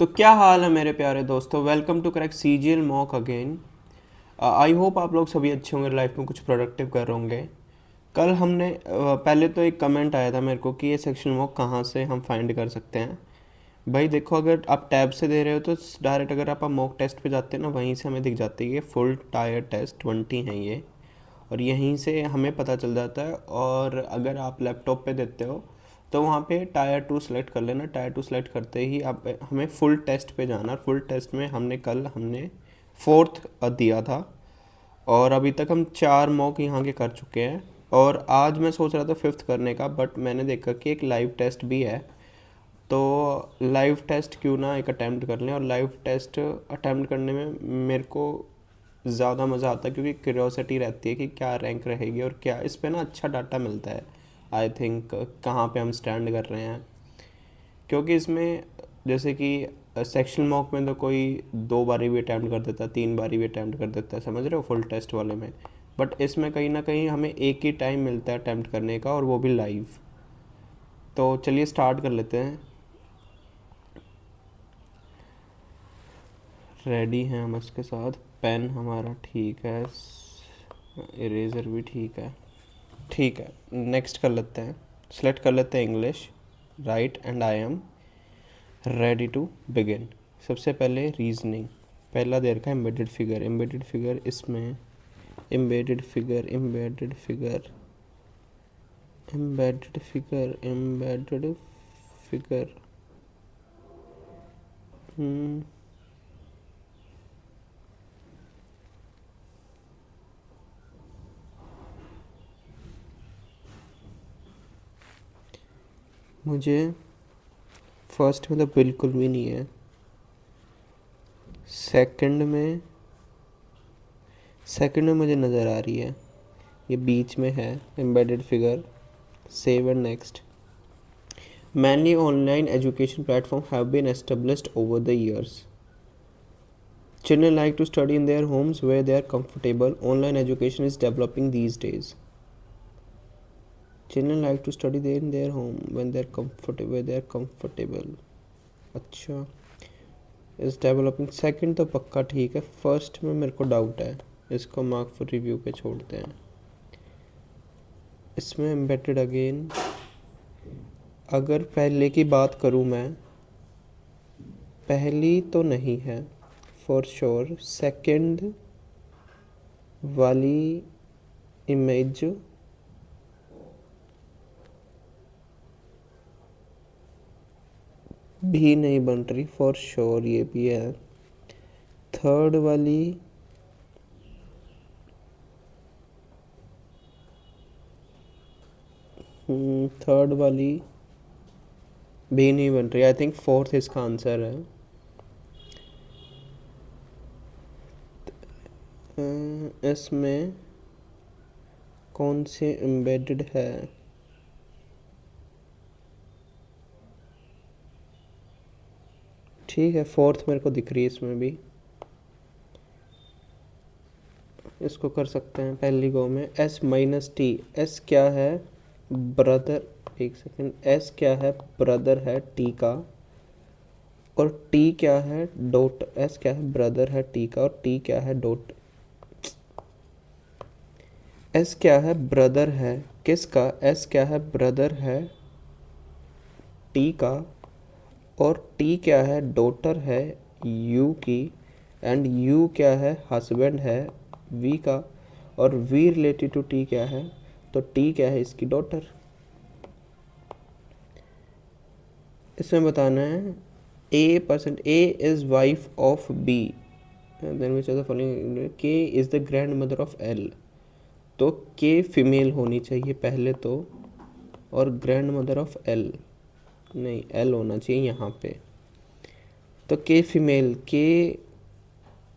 तो क्या हाल है मेरे प्यारे दोस्तों। Welcome to correct CGL mock again. I hope आप लोग सभी अच्छे होंगे, लाइफ में कुछ प्रोडक्टिव कर रहे होंगे। कल हमने पहले तो एक कमेंट आया था मेरे को कि ये सेक्शन मॉक कहाँ से हम फाइंड कर सकते हैं। भाई देखो, अगर आप टैब से दे रहे हो तो डायरेक्ट अगर आप मॉक टेस्ट पे जाते हैं ना, वहीं से हमें दिख जाती है कि फुल टायर टेस्ट 20 हैं ये, और यहीं से हमें पता चल जाता है। और अगर आप लैपटॉप पे देते हो तो वहाँ पे टायर 2 सेलेक्ट कर लेना। टायर 2 सेलेक्ट करते ही आप हमें फुल टेस्ट पे जाना। फुल टेस्ट में हमने फोर्थ दिया था, और अभी तक हम 4 मॉक यहाँ के कर चुके हैं। और आज मैं सोच रहा था फिफ्थ करने का, बट मैंने देखा कि एक लाइव टेस्ट भी है, तो लाइव टेस्ट क्यों ना एक अटैम्प्ट कर लें। और लाइव टेस्ट अटैम्प्ट करने में मेरे को ज़्यादा मज़ा आता है, क्योंकि क्यूरियोसिटी रहती है कि क्या रैंक रहेगी और क्या इस पे ना अच्छा डाटा मिलता है। आई थिंक कहाँ पे हम स्टैंड कर रहे हैं, क्योंकि इसमें जैसे कि सेक्शन मॉक में तो कोई 2 बारी भी अटैम्प्ट कर देता है, 3 बारी भी अटैम्प्ट कर देता है, समझ रहे हो, फुल टेस्ट वाले में। बट इसमें कहीं ना कहीं हमें एक ही टाइम मिलता है अटैम्प्ट करने का, और वो भी लाइव। तो चलिए स्टार्ट कर लेते हैं। रेडी हैं हम इसके साथ। पेन हमारा ठीक है, इरेज़र भी ठीक है। ठीक है, नेक्स्ट कर लेते हैं। सेलेक्ट कर लेते हैं English, right, and I am ready to begin. सबसे पहले रीजनिंग। पहला दे रखा है एम्बेडेड फिगर। एम्बेडेड फिगर, इसमें embedded figure embedded figure embedded figure embedded figure मुझे फर्स्ट में तो बिल्कुल भी नहीं है। सेकंड में मुझे नज़र आ रही है, ये बीच में है embedded figure. Save and next. Many online education platforms have been established over the years. Children like to study in their homes where they are comfortable. Online education is developing these days. Children like to study there in their home when they are comfortable. Where they are comfortable. अच्छा, इस developing. Second तो पक्का ठीक है, first में मेरे को doubt है, इसको मार्क फॉर रिव्यू पे छोड़ते हैं। इसमें एम्बेडेड अगेन, अगर पहले की बात करूँ मैं, पहली तो नहीं है फॉर श्योर। सेकंड वाली इमेज भी नहीं बन रही फॉर श्योर, ये भी है। थर्ड वाली थर्ड वाली भी नहीं बन रही। आई थिंक फोर्थ इसका आंसर है। इसमें कौन से एम्बेडेड है? ठीक है, फोर्थ मेरे को दिख रही है इसमें भी। इसको कर सकते हैं पहली गो में। S minus T. एस क्या है? ब्रदर। एक सेकेंड, एस क्या है? ब्रदर है टी का। और टी क्या है? डॉट। एस क्या है? ब्रदर है टी का, और टी क्या है? डॉट। एस क्या है? ब्रदर है किसका? एस क्या है? ब्रदर है टी का। और टी क्या है? डॉटर है यू की। एंड यू क्या है? हस्बैंड है वी का। और वी रिलेटेड टू टी क्या है? तो टी क्या है? इसकी डॉटर। इसमें बताना है A is wife of B, then which are the following, K is the grandmother of L. तो के फीमेल होनी चाहिए पहले तो, और ग्रैंड मदर ऑफ एल नहीं, एल होना चाहिए यहाँ पे। तो K female, K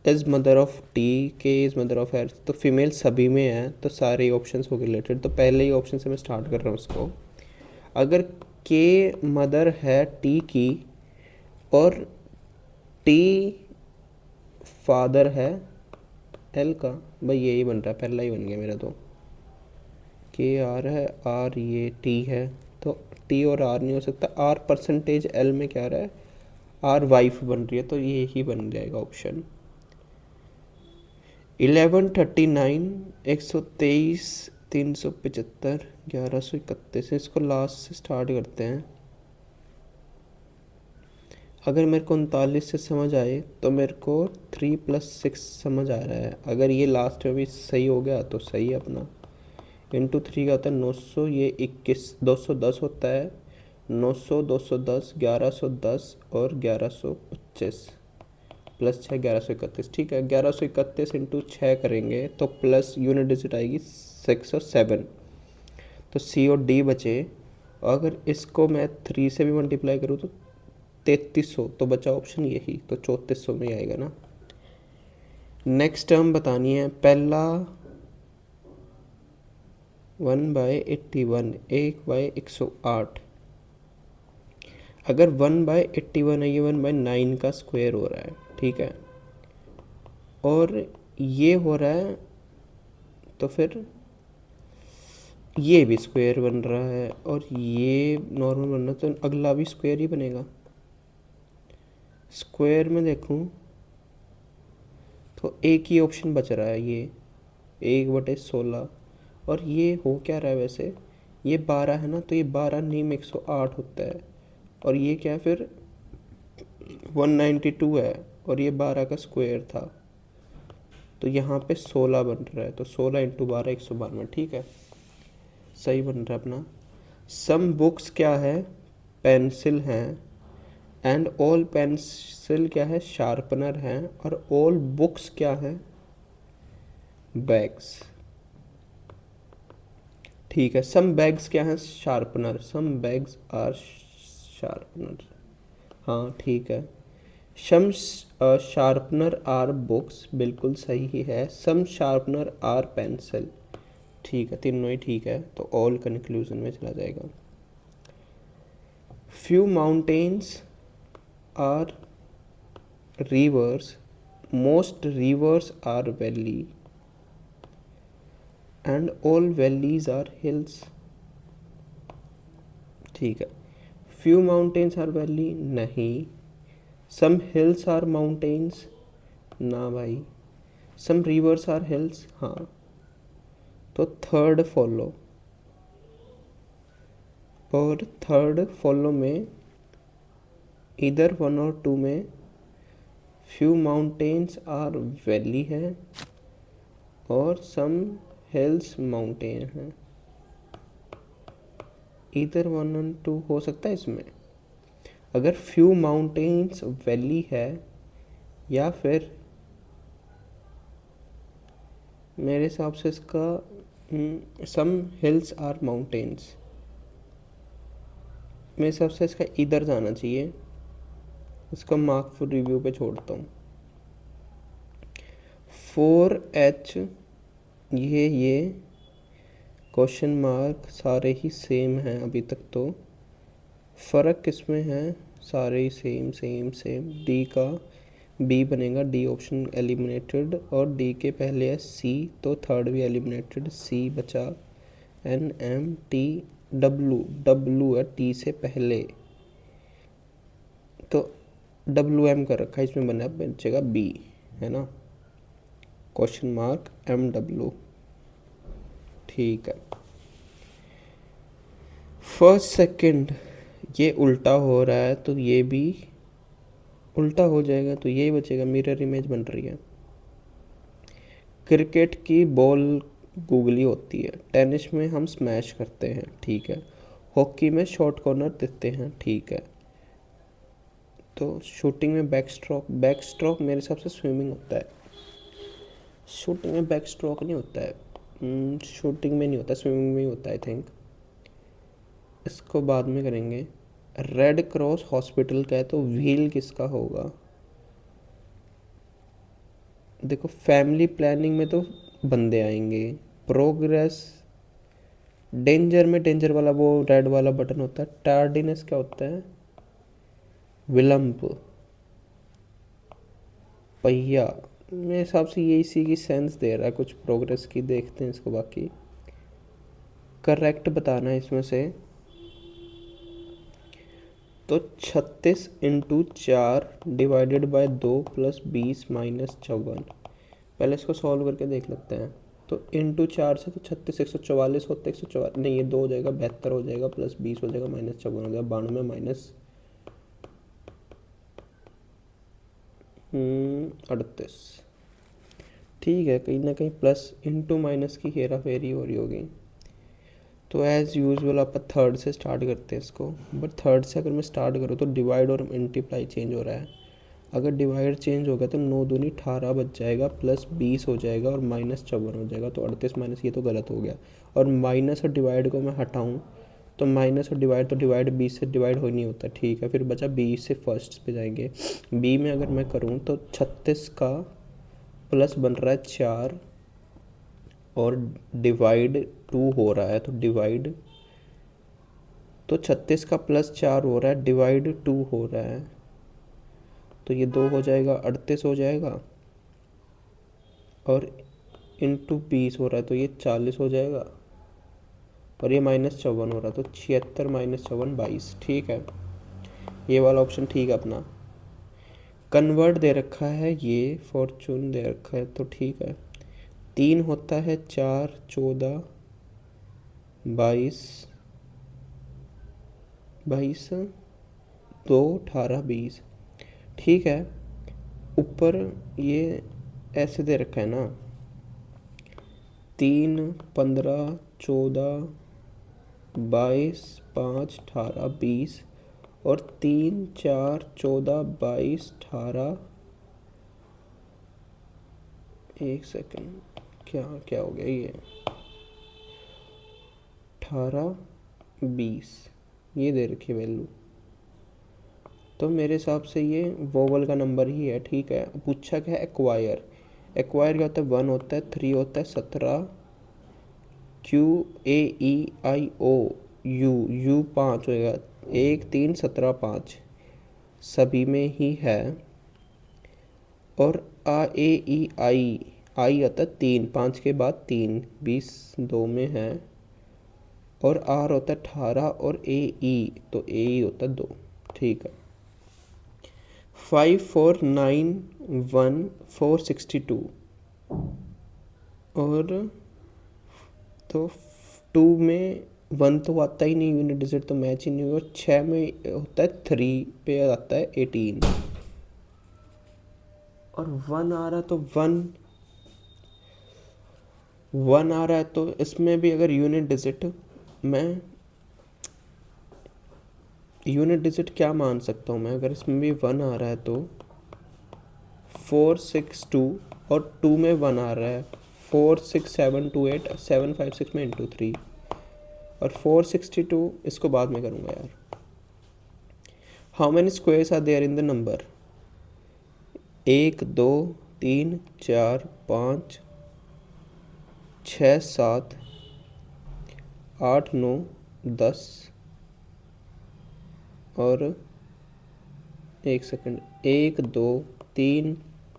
is mother of T, K is mother of L, तो फीमेल सभी में है, तो सारे ऑप्शंस हो रिलेटेड। तो पहले ही ऑप्शन से मैं स्टार्ट कर रहा हूँ उसको। अगर के मदर है टी की, और टी फादर है एल का, भाई यही बन रहा है, पहला ही बन गया मेरा। तो के आर है, आर ये टी है, तो टी और आर नहीं हो सकता। आर परसेंटेज एल में क्या आ रहा है? आर वाइफ बन रही है, तो ये ही बन जाएगा ऑप्शन। 1139, 123, 375, 1131। इसको लास्ट से स्टार्ट करते हैं। अगर मेरे को 39 से समझ आए तो मेरे को 3+6 समझ आ रहा है। अगर ये लास्ट में भी सही हो गया तो सही है अपना। इंटू 3 का होता है 900, ये 21, 210 होता है। 900, 210, 1110 और 1125 प्लस 6, 1131। ठीक है, 1131 इंटू 6 करेंगे तो प्लस यूनिट डिजिट आएगी 6 और 7, तो सी और डी बचे। अगर इसको मैं 3 से भी मल्टीप्लाई करूँ तो 3300, तो बचा ऑप्शन यही, तो 3400 में ही आएगा ना। नेक्स्ट टर्म बतानी है। पहला 1/81, 1/108। अगर 1/81 है, ये 1/9 का स्क्वायर हो रहा है, ठीक है, और ये हो रहा है, तो फिर ये भी स्क्वायर बन रहा है और ये नॉर्मल बन रहा है, तो अगला भी स्क्वायर ही बनेगा। स्क्वायर में देखूं तो एक ही ऑप्शन बच रहा है, ये 1/16। और ये हो क्या रहा है वैसे, ये 12 है ना, तो ये 12 नीम 108 होता है, और ये क्या है फिर 192 है, और ये 12 का स्क्वायर था, तो यहाँ पे 16 बन रहा है, तो 16 इंटू 12 192। ठीक है, सही बन रहा है अपना। सम बुक्स क्या है, पेंसिल हैं, एंड ऑल पेंसिल क्या है, शार्पनर है, और ऑल बुक्स क्या है, बैग्स। ठीक है, सम बैग्स क्या है, sharpener, some bags are sharpener. हाँ ठीक है। सम शार्पनर आर बुक्स, बिल्कुल सही ही है। सम शार्पनर आर पेंसिल, ठीक है, तीनों ही ठीक है, तो ऑल कंक्लूजन में चला जाएगा। Few mountains are rivers, most rivers are valley, and all valleys are hills. ठीक है, फ्यू माउंटेन्स आर वैली नहीं, सम हिल्स आर माउंटेन्स ना भाई, सम रिवर्स आर हिल्स हाँ, तो थर्ड फॉलो, और थर्ड फॉलो में इधर 1 और 2 में फ्यू माउंटेन्स आर वैली है और सम हिल्स माउंटेन है। इधर 1 और 2 हो सकता है इसमें। अगर फ्यू माउंटेन्स वैली है, या फिर मेरे हिसाब से इसका सम हिल्स आर माउंटेन्स, मेरे हिसाब से इसका इधर जाना चाहिए। इसको मार्क फॉर रिव्यू पे छोड़ता हूँ। 4H, ये क्वेश्चन मार्क सारे ही सेम हैं अभी तक, तो फ़र्क किसमें है, सारे ही सेम सेम सेम। डी का बी बनेगा, डी ऑप्शन एलिमिनेटेड, और डी के पहले है सी, तो थर्ड भी एलिमिनेटेड, सी बचा। NMT, डब्लू है टी से पहले, तो WM कर रखा है, इसमें बना बचेगा बी, है ना, क्वेश्चन मार्क MW। ठीक है, फर्स्ट सेकंड ये उल्टा हो रहा है, तो ये भी उल्टा हो जाएगा, तो यही बचेगा, मिरर इमेज बन रही है। क्रिकेट की बॉल गूगली होती है, टेनिस में हम स्मैश करते हैं, ठीक है, हॉकी में शॉर्ट कॉर्नर देते हैं, ठीक है, तो शूटिंग में बैक स्ट्रोक मेरे हिसाब से स्विमिंग होता है। शूटिंग में बैक स्ट्रोक नहीं होता है, शूटिंग में नहीं होता, स्विमिंग में ही होता है आई थिंक। इसको बाद में करेंगे। रेड क्रॉस हॉस्पिटल का है, तो व्हील किसका होगा। देखो फैमिली प्लानिंग में तो बंदे आएंगे, प्रोग्रेस, डेंजर में डेंजर वाला वो रेड वाला बटन होता है। टार्डिनेस क्या होता है, विलंब, पहिया, मेरे हिसाब से ये इसी की सेंस दे रहा है कुछ प्रोग्रेस की। देखते हैं इसको, बाकी करेक्ट बताना है इसमें से। तो 36 into 4 divided by 2 plus 20 minus 54। पहले इसको सॉल्व करके देख लेते हैं। तो इंटू 4 से तो 36 144 होता है, 144 नहीं, ये 2 हो जाएगा, 72 हो जाएगा, प्लस 20 हो जाएगा, माइनस 54 हो जाएगा, 92 माइनस 38। ठीक है, कहीं ना कहीं प्लस इंटू माइनस की हेरा फेरी हो रही होगी। तो एज़ यूजुअल आप थर्ड से स्टार्ट करते हैं इसको, बट थर्ड से अगर मैं स्टार्ट करूँ तो डिवाइड और मल्टीप्लाई चेंज हो रहा है। अगर डिवाइड चेंज होगा तो 9 दूनी 18 बच जाएगा, प्लस 20 हो जाएगा और माइनस 54 हो जाएगा। तो 38 माइनस ये तो गलत हो गया। और माइनस और डिवाइड को मैं हटाऊँ तो माइनस और डिवाइड, तो डिवाइड 20 से डिवाइड हो नहीं होता। ठीक है, फिर बचा 20 से फर्स्ट पे जाएंगे। बी में अगर मैं करूँ तो 36 का प्लस बन रहा है 4 और डिवाइड 2 हो रहा है, तो डिवाइड, तो 36 का प्लस 4 हो रहा है, डिवाइड 2 हो रहा है, तो ये 2 हो जाएगा, 38 हो जाएगा, और इंटू 20 हो रहा है तो ये 40 हो जाएगा, और ये माइनस 54 हो रहा है, तो 76 माइनस 54 22। ठीक है, ये वाला ऑप्शन ठीक है अपना। कन्वर्ट दे रखा है, ये फॉर्चून दे रखा है, तो ठीक है। 3 होता है 4 14 22 22 2 18 20। ठीक है, ऊपर ये ऐसे दे रखा है ना, 3 15 14 22 5 18 20, और 3 4 14 22 18, एक सेकंड, क्या क्या हो गया ये, 18 20, ये दे रखी वैल्यू। तो मेरे हिसाब से ये वोवल का नंबर ही है। ठीक है, पूछा क्या है, एक्वायर। एक्वायर क्या होता है, 1 होता है, 3 होता है, 17, QAEIO, यू 5 होएगा, 1 3 17 5 सभी में ही है। और AEI, आई आता है 3, 5 के बाद 3, 20 2 में है, और R होता है 18, और AE, तो AE होता है 2। ठीक है, 5491 462, और तो 2 में 1 तो आता ही नहीं, यूनिट डिजिट तो मैच ही नहीं हुआ, और 6 में होता है 3 पे आता है 18, और 1 आ रहा है, तो 1 आ रहा है, तो इसमें भी अगर यूनिट डिजिट, मैं यूनिट डिजिट क्या मान सकता हूँ मैं, अगर इसमें भी 1 आ रहा है तो 462, और 2 में 1 आ रहा है, 46728 756 में इंटू 3, और 462 इसको बाद में करूँगा यार। How many squares are there in the number, 1 2 3 4 5 6 7 8 9 10, और एक सेकंड, 1 2 3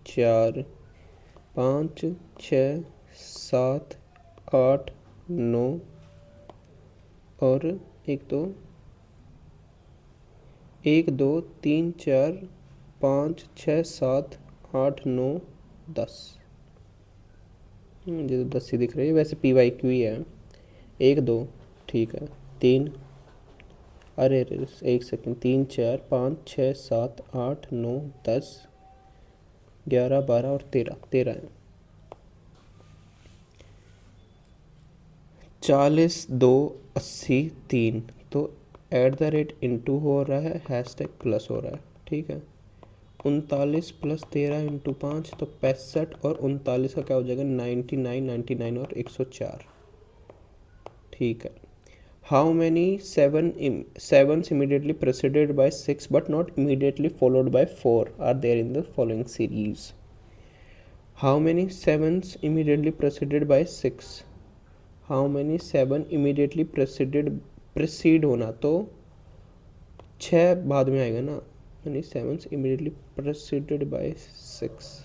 4 5 6 7 8 9, और 1 2 1 2 3 4 5 6 7 8 9 10, मुझे तो 10 ही दिख रही है, वैसे PYQ ही है। 1 2, ठीक है, 3, अरे अरे एक सेकंड, 3 4 5 6 7 8 9 10 11 12 और 13, 13 है। 40 2 80 3, तो एट द रेट इंटू हो रहा है, हैशटैग प्लस हो रहा है। ठीक है, 39 प्लस 13 इंटू 5, तो 65, और 39 का क्या हो जाएगा, 99 99 और 104। ठीक है, how many sevens immediately preceded by 6 but not immediately followed by 4 are there in the following series? How many sevens immediately preceded by 6? How many 7 immediately precede होना, तो 6 बाद में आएगा ना, यानी sevens immediately preceded by 6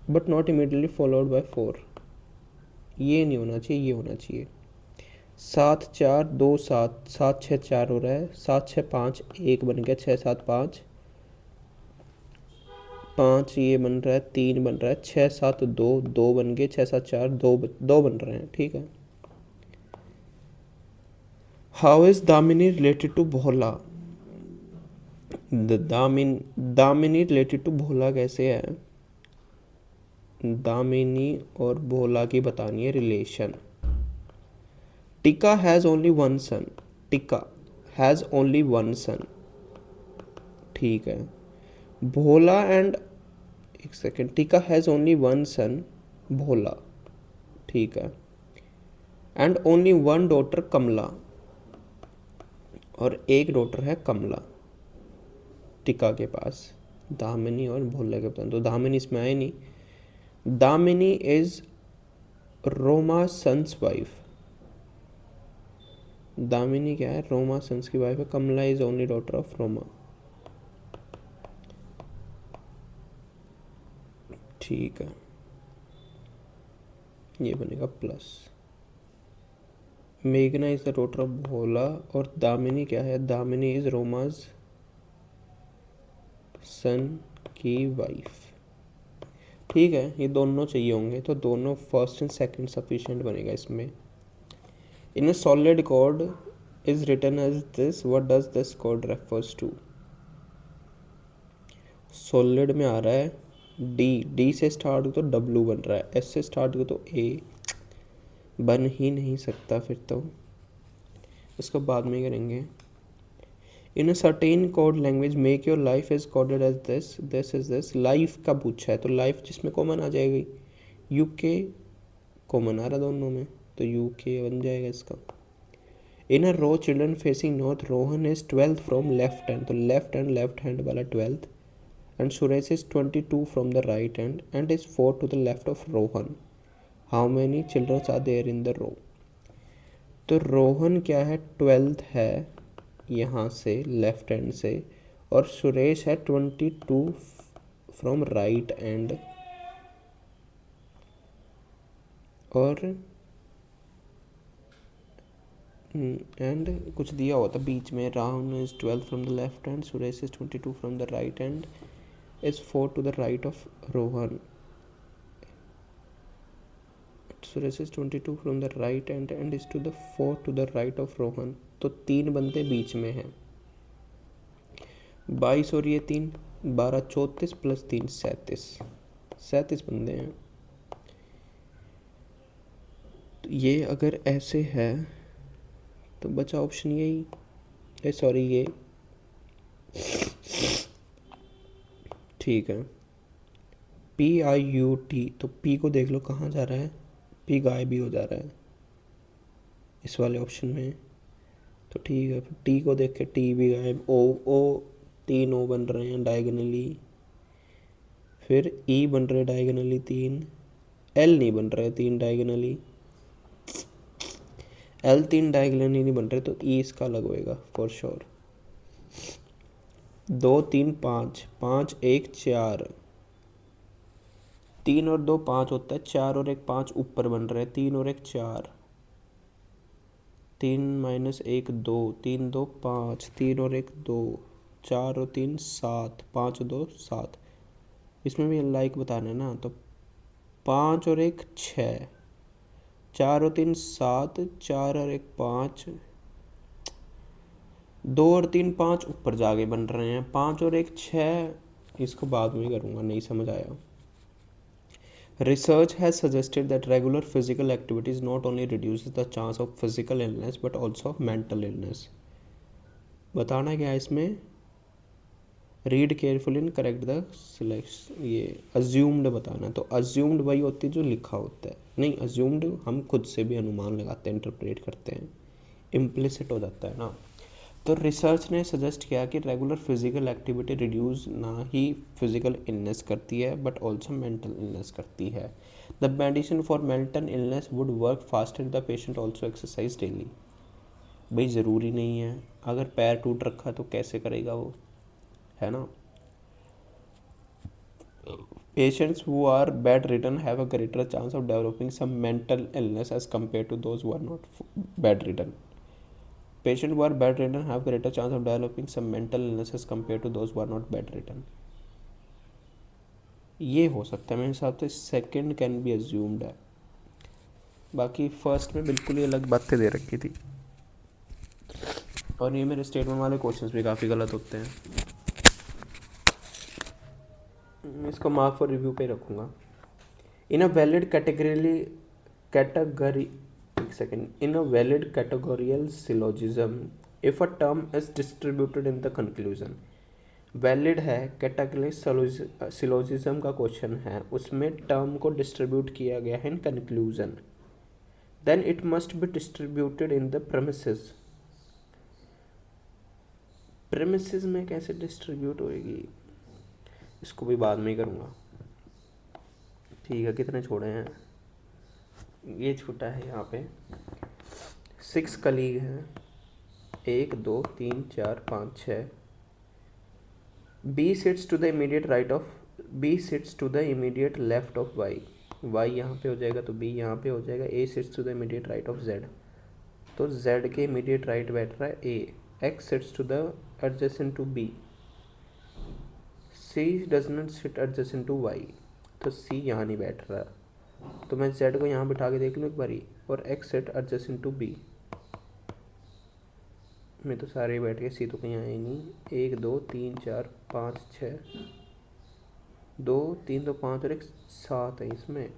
but not immediately followed by 4, ये नहीं होना चाहिए, ये होना चाहिए। सात चार दो सात, सात छः चार हो रहा है, सात छः पाँच एक बन गया, छः सात पाँच, पाँच ये बन रहा है, तीन बन रहा है, छः सात दो, दो बन गए, छः सात चार दो, दो बन रहे हैं, ठीक है। How is Damini related to Bhola? Damini related to Bhola कैसे है? दामिनी और भोला की बतानी है रिलेशन। टिका हैज़ ओनली वन सन, टिका हैज़ ओनली वन सन, ठीक है। भोला एंड, एक सेकेंड, टिका हैज़ ओनली वन सन, भोला, ठीक है, एंड ओनली वन डॉटर कमला, और एक डॉटर है कमला टिका के पास। दामिनी और भोला के पास, तो दामिनी इसमें आए नहीं। Damini is Roma son's wife, Damini क्या है? रोमा सन्स की वाइफ है। Kamla is only daughter of Roma, ठीक है, ये बनेगा प्लस। मेघना is the daughter of Bhola, और दामिनी क्या है? दामिनी इज रोमाज सन की वाइफ, ठीक है। ये दोनों चाहिए होंगे, तो दोनों फर्स्ट एंड सेकंड सफिशिएंट बनेगा इसमें। In a solid code is written as this, what does this code refers to? Solid में आ रहा है डी, डी से स्टार्ट हो तो डब्ल्यू बन रहा है, एस से स्टार्ट हो तो ए, बन ही नहीं सकता फिर तो, इसको बाद में करेंगे। In a certain code language make your life is coded as this, this is this. Life का पूछा है तो लाइफ जिसमें कॉमन आ जाएगी, यूके कॉमन आ रहा दोनों में, तो यूके बन जाएगा इसका। In a row children facing north, Rohan is 12th from left hand, तो लेफ्ट हैंड वाला 12th, and Suresh is 22 from the right hand and is 4 to the left of Rohan. How many childrens are there in the row? तो रोहन क्या है? 12th है यहाँ से left hand से, और सुरेश है 22 फ्रॉम राइट एंड, और एंड कुछ दिया हुआ था बीच में, Rahul is 12 from the left hand, Suresh is 22 from the right hand, is 4 to the right of Rohan, Suresh is 22 from the right hand and is to the 4 to the right of Rohan, तो तीन बंदे बीच में हैं। 22 और ये तीन, 12 34 प्लस 3 37, 37 बंदे हैं। तो ये अगर ऐसे है तो बचा ऑप्शन यही, सॉरी ये, ठीक है। PIUT, तो P को देख लो कहाँ जा रहा है, P गायब भी हो जा रहा है इस वाले ऑप्शन में, तो ठीक है। फिर T को देख के T भी गायब, O तीन O बन रहे हैं डायगनली, फिर E बन रहे डायगनली तीन, L नहीं बन रहे तीन डायगनली, L तीन डायगनली नहीं बन रहे, तो E इसका अलग होएगा फॉर श्योर। 2 3 5, 5 1 4, 3 और 2 5 होता है, 4 और 1 5 ऊपर बन रहे हैं, 3 और 1 4, 3 माइनस 1 2, 3 2 5, 3 और 1 2, 4 और 3 7, 5 और 2 7, इसमें भी लाइक बताना है ना, तो 5 और 1 6, 4 और 3 7, 4 और 1 5, 2 और 3 5 ऊपर जाके बन रहे हैं, 5 और 1 6, इसको बाद में करूँगा, नहीं समझ आया। Research has suggested that regular physical activities not only reduces the chance of physical illness but also of mental illness. बताना क्या है इसमें? Read carefully and correct the selection, ये अज्यूम्ड बताना है, तो अज्यूम्ड वही होती है जो लिखा होता है, नहीं अज्यूम्ड हम खुद से भी अनुमान लगाते हैं, इंटरप्रेट करते हैं, इम्प्लिसिट हो जाता है ना। तो रिसर्च ने सजेस्ट किया कि रेगुलर फिजिकल एक्टिविटी रिड्यूस ना ही फिजिकल इलनेस करती है बट ऑल्सो मेंटल इलनेस करती है। The medicine for mental illness would work faster the patient also exercise daily. भाई ज़रूरी नहीं है, अगर पैर टूट रखा तो कैसे करेगा वो, है ना। Patients who are bedridden have a greater chance of developing some mental illness as compared to those who are not bedridden. Patients who are bedridden have greater chance of developing some mental illness as compared to those who are not bedridden. ये हो सकता है मेरे हिसाब से, second can be assumed है, बाकी first में बिल्कुल ही अलग बातें दे रखी थी। और ये मेरे स्टेटमेंट वाले क्वेश्चंस भी काफ़ी गलत होते हैं, इसको मार्क फॉर रिव्यू पे रखूँगा। इन अ वैलिड कैटेगरी एक second in a valid categorical syllogism if a term is distributed in the conclusion. Valid है कैटेगरी सिलोजिज्म का क्वेश्चन है, उसमें टर्म को डिस्ट्रीब्यूट किया गया है in conclusion, then it must be distributed in the premises. Premises में कैसे डिस्ट्रीब्यूट होएगी, इसको भी बाद में ही करूँगा। ठीक है, कितने छोड़े हैं, ये छोटा है यहाँ पे। 6 कलीग हैं, 1 2 3 4 5 6। B sits to the immediate right of B sits to the immediate left of Y। Y यहाँ पे हो जाएगा तो B यहाँ पे हो जाएगा। A sits to the immediate right of Z, तो Z के immediate right बैठ रहा है A। X sits to the adjacent to B। C does not sit adjacent to Y, तो C यहाँ नहीं बैठ रहा, तो मैं Z को यहाँ बिठा के देख लूँ एक बारी, और X sit adjacent to B में तो सारे बैठ गए, सी तो कहीं आए नहीं। 1 2 3 4 5 6, 2 3 2 5 और एक 7 है इसमें,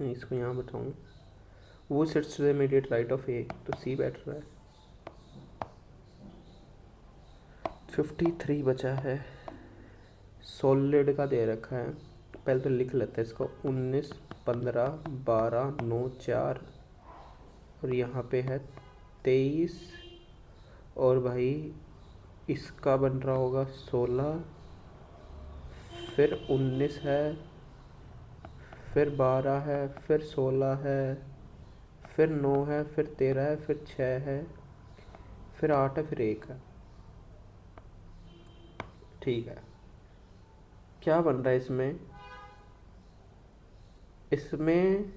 इसको यहाँ बताऊँ। वो sits to the immediate right of A, तो सी बैठ रहा है। 53 बचा है। सॉलिड का दे रखा है, पहले तो लिख लेते हैं इसको। 19 15 12 9 4 और यहाँ पे है 23, और भाई इसका बन रहा होगा 16, फिर 19 है, फिर 12 है, फिर 16 है, फिर 9 है, फिर 13 है, फिर 6 है, फिर 8 है, फिर 1 है। ठीक है, क्या बन रहा है इसमें, इसमें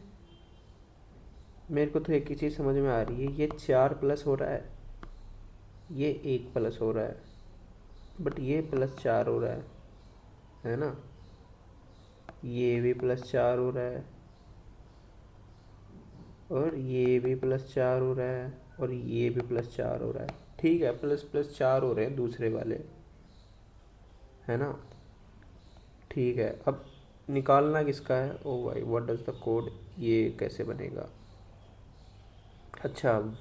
मेरे को तो एक ही चीज़ समझ में आ रही है, ये 4 प्लस हो रहा है, ये 1 प्लस हो रहा है, बट ये +4 हो रहा है ना, ये भी +4 हो रहा है, और ये भी +4 हो रहा है, और ये भी +4 हो रहा है। ठीक है, ++4 हो रहे हैं दूसरे वाले, है ना। ठीक है, अब निकालना किसका है, ओ भाई व्हाट डज द कोड, ये कैसे बनेगा। अच्छा,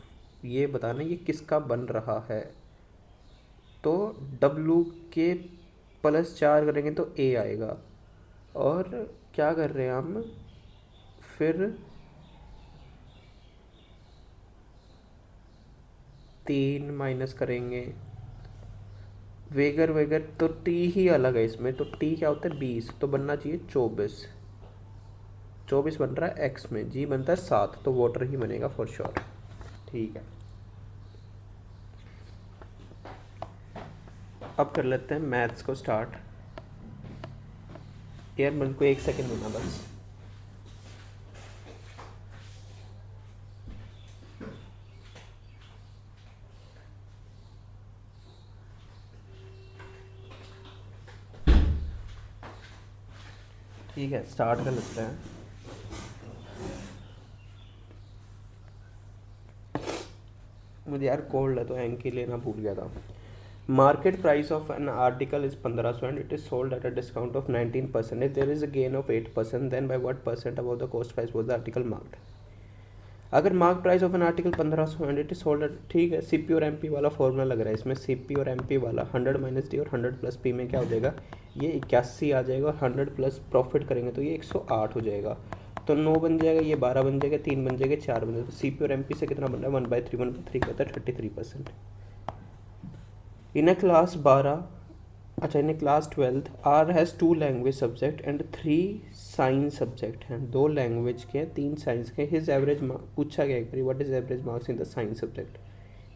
ये बताना ये किसका बन रहा है, तो W के +4 करेंगे तो A आएगा, और क्या कर रहे हैं हम, फिर 3 माइनस करेंगे, वेगर वेगर तो T ही अलग है इसमें, तो T क्या होता है 20, तो बनना चाहिए 24। 24 बन रहा है X में, G बनता है 7, तो वाटर ही बनेगा फॉर श्योर। ठीक है, अब कर लेते हैं मैथ्स को स्टार्ट। यार मन को 1 सेकेंड देना बस। ठीक है, स्टार्ट कर लेते हैं। मुझे यार कोल्ड है तो हैंकी लेना भूल गया था। Market price of an article is 1500 and it is sold at a discount of 19%। If there is a gain of 8%, then by what percent above the cost price was the article marked. अगर mark price of an article 1500 and it is sold at, ठीक है, CP और MP वाला formula लग रहा है इसमें। CP और एमपी वाला 100 माइनस डी और 100 प्लस पी में क्या हो जाएगा, ये 81 आ जाएगा, और 100 प्लस प्रॉफिट करेंगे तो ये 108 हो जाएगा, तो 9 बन जाएगा, ये 12 बन जाएगा, 3 बन जाएगा, 4 बन जाएगा। सीपी और एमपी से कितना बन रहा है, 1/3, 1/3 कहता है 33%। इन अ क्लास 12, अच्छा in class 12 are has 2 language subject and 3 science subject हैं। 2 लैंग्वेज के, 3 साइंस के। हिज एवरेज पूछा गया एक बार, what is average marks in the science subject.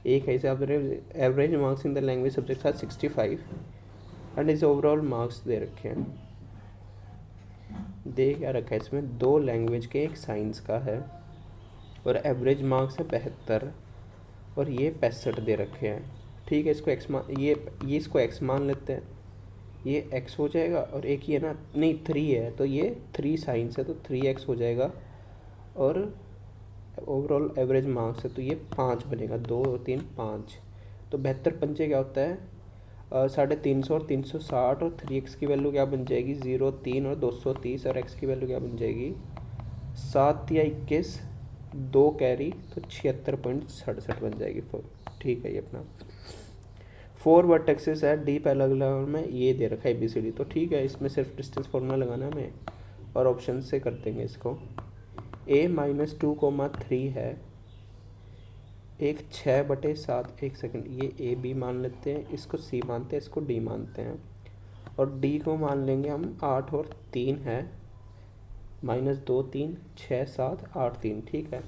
एक है, average marks in the language subject are 65 and is overall marks दे रखे हैं। दे क्या रखा है इसमें, 2 लैंग्वेज के, एक साइंस का है और एवरेज मार्क्स है 72 और ये 65 दे रखे हैं। ठीक है, इसको एक्स मान, ये इसको एक्स मान लेते हैं, ये एक्स हो जाएगा और एक ये ना, नहीं 3 है तो ये 3 साइंस है तो 3x हो जाएगा और ओवरऑल एवरेज मार्क्स है तो ये 5 बनेगा, 2 और 3 5। तो 72 पंचे क्या होता है 350 और 360 और 3x की वैल्यू क्या बन जाएगी 0 3 और 230 और x की वैल्यू क्या बन जाएगी 7 या 21, 2 कैरी तो 76.67 बन जाएगी। ठीक है, ये अपना 4 वर्टेक्सेस है, डी पे अलग अलग में ये दे रखा है ABCD। तो ठीक है, इसमें सिर्फ डिस्टेंस फॉर्मूला लगाना है हमें और ऑप्शन से कर देंगे इसको। a-2,3 है, एक 6/7, एक सेकंड, ये AB मान लेते हैं, इसको C मानते हैं, इसको D मानते हैं और D को मान लेंगे हम 8 और 3 है, -2 3 6 7 8 3। ठीक है,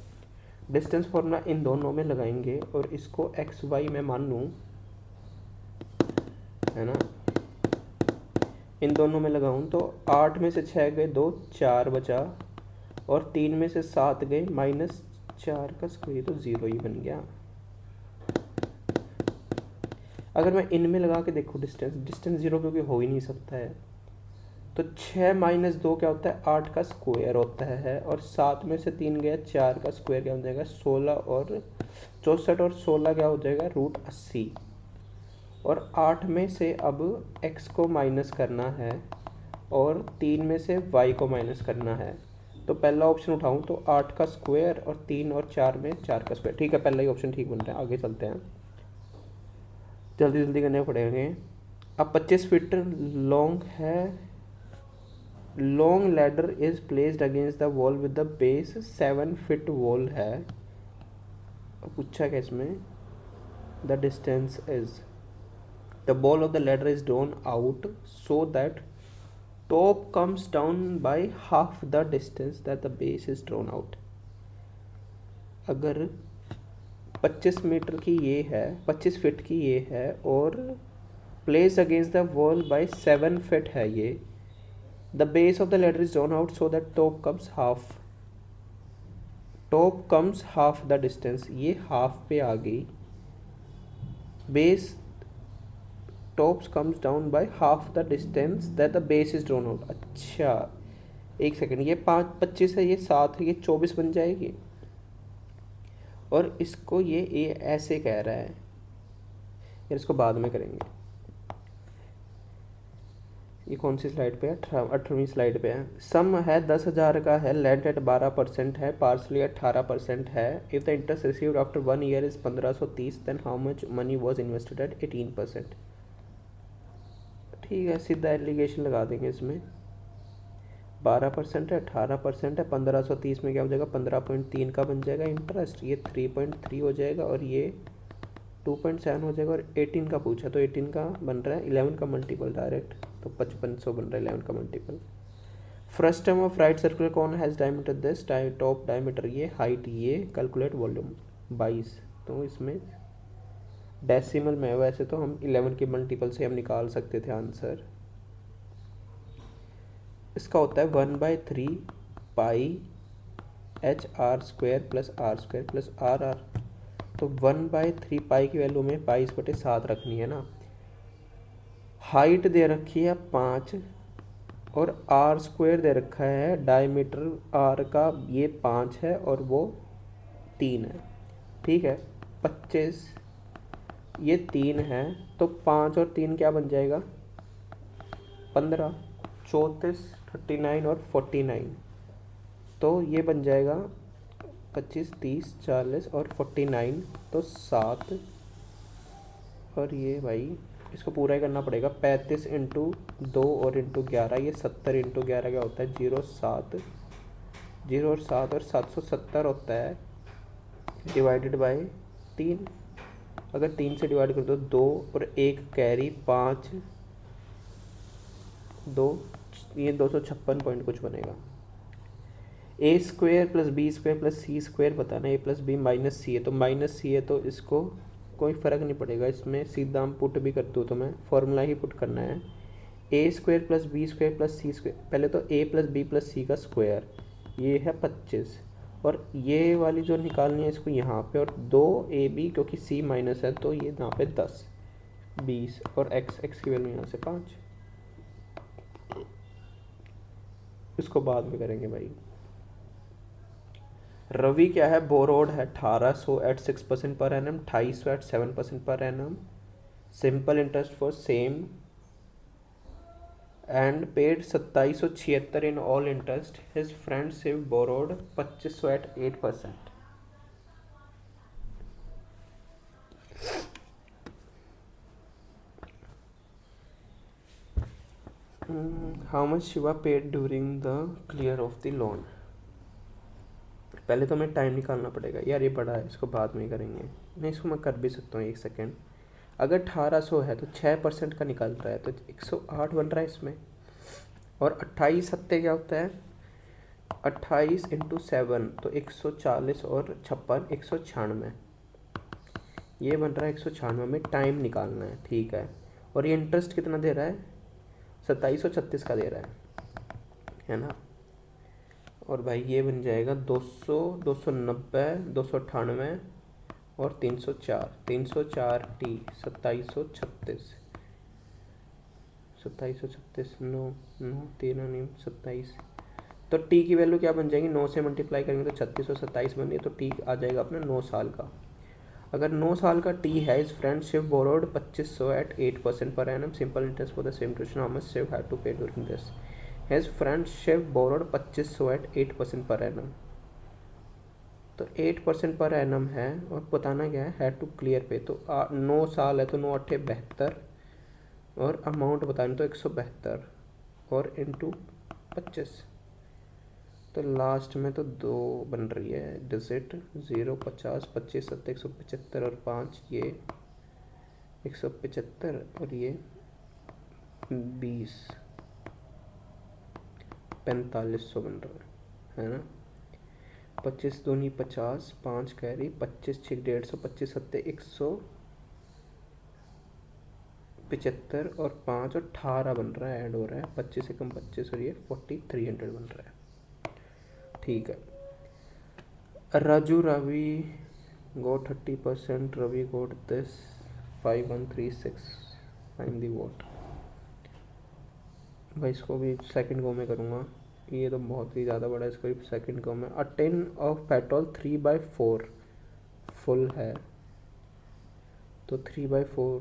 डिस्टेंस फॉर्मूला इन दोनों में लगाएंगे और इसको XY में मान लूँ, है ना, इन दोनों में लगाऊं तो 8 में से 6 गए 2, 4 बचा और 3 में से 7 गए -4 का स्क्वायर तो 0 ही बन गया। अगर मैं इनमें लगा के देखूँ डिस्टेंस 0 क्योंकि हो ही नहीं सकता है, तो 6 - 2 क्या होता है 8 का स्क्वायर होता है और 7 में से 3 गया 4 का स्क्वायर क्या हो जाएगा 16 और 64 और 16 क्या हो जाएगा √80 और 8 में से अब x को माइनस करना है और 3 में से y को माइनस करना है। तो पहला ऑप्शन उठाऊं तो 8 का स्क्वायर और 3 और 4 में 4 का स्क्वायर। ठीक है, पहला ही ऑप्शन ठीक बन रहा है, आगे चलते हैं, जल्दी जल्दी करने पड़ेंगे। अब 25 फीट लॉन्ग है, long ladder is placed against the wall with the base 7 feet wall है। पूछा क्या इसमें, the distance is, the ball of the ladder is drawn out so that top comes down by half the distance that the base is drawn out। अगर 25 metre की ये है, 25 feet की ये है और place against the wall bye 7 feet है ये, the base of the ladder is drawn out so that top comes half the distance, ये हाफ पे आ गई, base tops comes down by half the distance that the base is drawn out. अच्छा एक second, ये 25 है, ये 7 है, ये 24 बन जाएगी और इसको ये ऐसे कह रहा है यार, इसको बाद में करेंगे। ये कौन सी स्लाइड पे है, 18वीं स्लाइड पे है। सम है 10,000 का है, लेंथ एट 12% है, पार्सली 18% है। If the interest received after 1 year is 1530 then how much money was invested at 18%। ठीक है, सीधा एलिगेशन लगा देंगे इसमें, 12% है, 18% है, 1530 में क्या हो जाएगा 15.3 का बन जाएगा इंटरेस्ट, ये 3.3 हो जाएगा और ये 2.7 हो जाएगा और 18 का पूछा तो 18 का बन रहा है 11 का मल्टीपल डायरेक्ट, तो 5500 बन रहा है 11 का multiple. First term of right circular cone has diameter this, top diameter ये, हाइट ये, कैलकुलेट वॉल्यूम 22। तो इसमें डेसिमल में, वैसे तो हम 11 के मल्टीपल से हम निकाल सकते थे आंसर। इसका होता है 1/3 पाई HR² plus R² plus RR। तो 1/3 पाई की वैल्यू में 22/7 रखनी है ना। हाइट दे रखी है 5 और R² दे रखा है, डायमीटर R का ये 5 है और वो 3 है। ठीक है, 25 ये 3 है तो 5 और 3 क्या बन जाएगा 15, 34, 39 और 49। तो ये बन जाएगा 25, 30, 40 और 49 तो 7 और ये भाई इसको पूरा ही करना पड़ेगा, 35 × 2 और × 11, ये 70 × 11 क्या होता है 0 और 7 और 770 होता है, डिवाइडेड बाय 3। अगर 3 से डिवाइड कर दो 2 और 1 कैरी 5, 2, ये 256 पॉइंट कुछ बनेगा। A² plus B² plus C² बताना, A plus B minus C है, तो माइनस C है तो इसको कोई फ़र्क नहीं पड़ेगा, इसमें सीधा हम पुट भी कर दूँ तो मैं फॉर्मूला ही पुट करना है। A square plus B square plus C square, पहले तो A plus B plus C का स्क्वायर, ये है 25, और ये वाली जो निकालनी है इसको यहाँ पे, और 2ab क्योंकि c माइनस है तो ये यहाँ पे 10 20, और x की वैल्यू यहाँ से 5। इसको बाद में करेंगे भाई। रवि क्या है, बोरोड है 1800 eight 6% per annum, 2200 at 7% per annum, simple interest for same, and paid 2776 in all interest. His friend Shiv borrowed 2500 at 8%। How much Shiva paid during the clear of the loan. पहले तो हमें टाइम निकालना पड़ेगा यार, ये बड़ा है, इसको बाद में करेंगे। नहीं, इसको मैं कर भी सकता हूँ, 1 सेकेंड। अगर 1800 है तो 6% का निकल रहा है तो 108 बन रहा है इसमें, और 28 सत्ते क्या होता है, 28 इंटू 7 तो 140, और 56 196, ये बन रहा है 196 में। टाइम निकालना है, ठीक है। और ये इंटरेस्ट कितना दे रहा है, 2736 का दे रहा है ना। और भाई ये बन जाएगा 200 290 298 और 304 304 टी 2736 2736 9 9 13 नहीं 27, तो टी की वैल्यू क्या बन जाएगी, 9 से मल्टीप्लाई करेंगे तो 3627 बन रही है, तो टी आ जाएगा अपना 9 साल का। अगर 9 साल का टी है, इस friend Shiv borrowed 2500 at 8% per annum, simple interest for the same tuition, how much Shiv had to pay during this. His friend Shiv borrowed 2500 at 8% per annum, तो 8% पर एनम है, और बताना क्या है टू क्लियर पे, तो 9 साल है तो 9 अट्ठे 72, और अमाउंट बताना तो 172 और इंटू 25, तो लास्ट में तो 2 बन रही है डिजिट, 0 50 25 7 175 और 5 ये 175, और ये 20 4500 बन रहा है ना। 25 दूनी 50, 5 कैरी 25 6 150, 25 सत्ते 175 और 5 और 18 बन रहा है, ऐड हो रहा है 25 से कम 25, और ये 4300 बन रहा है, ठीक है। Raju Ravi got 30%, Ravi got this 5136, find the vote. भाई इसको भी सेकंड गो में करूँगा, ये तो बहुत ही ज़्यादा बड़ा है, इसको भी सेकंड गो में। A tin of petrol 3/4 full है, तो 3/4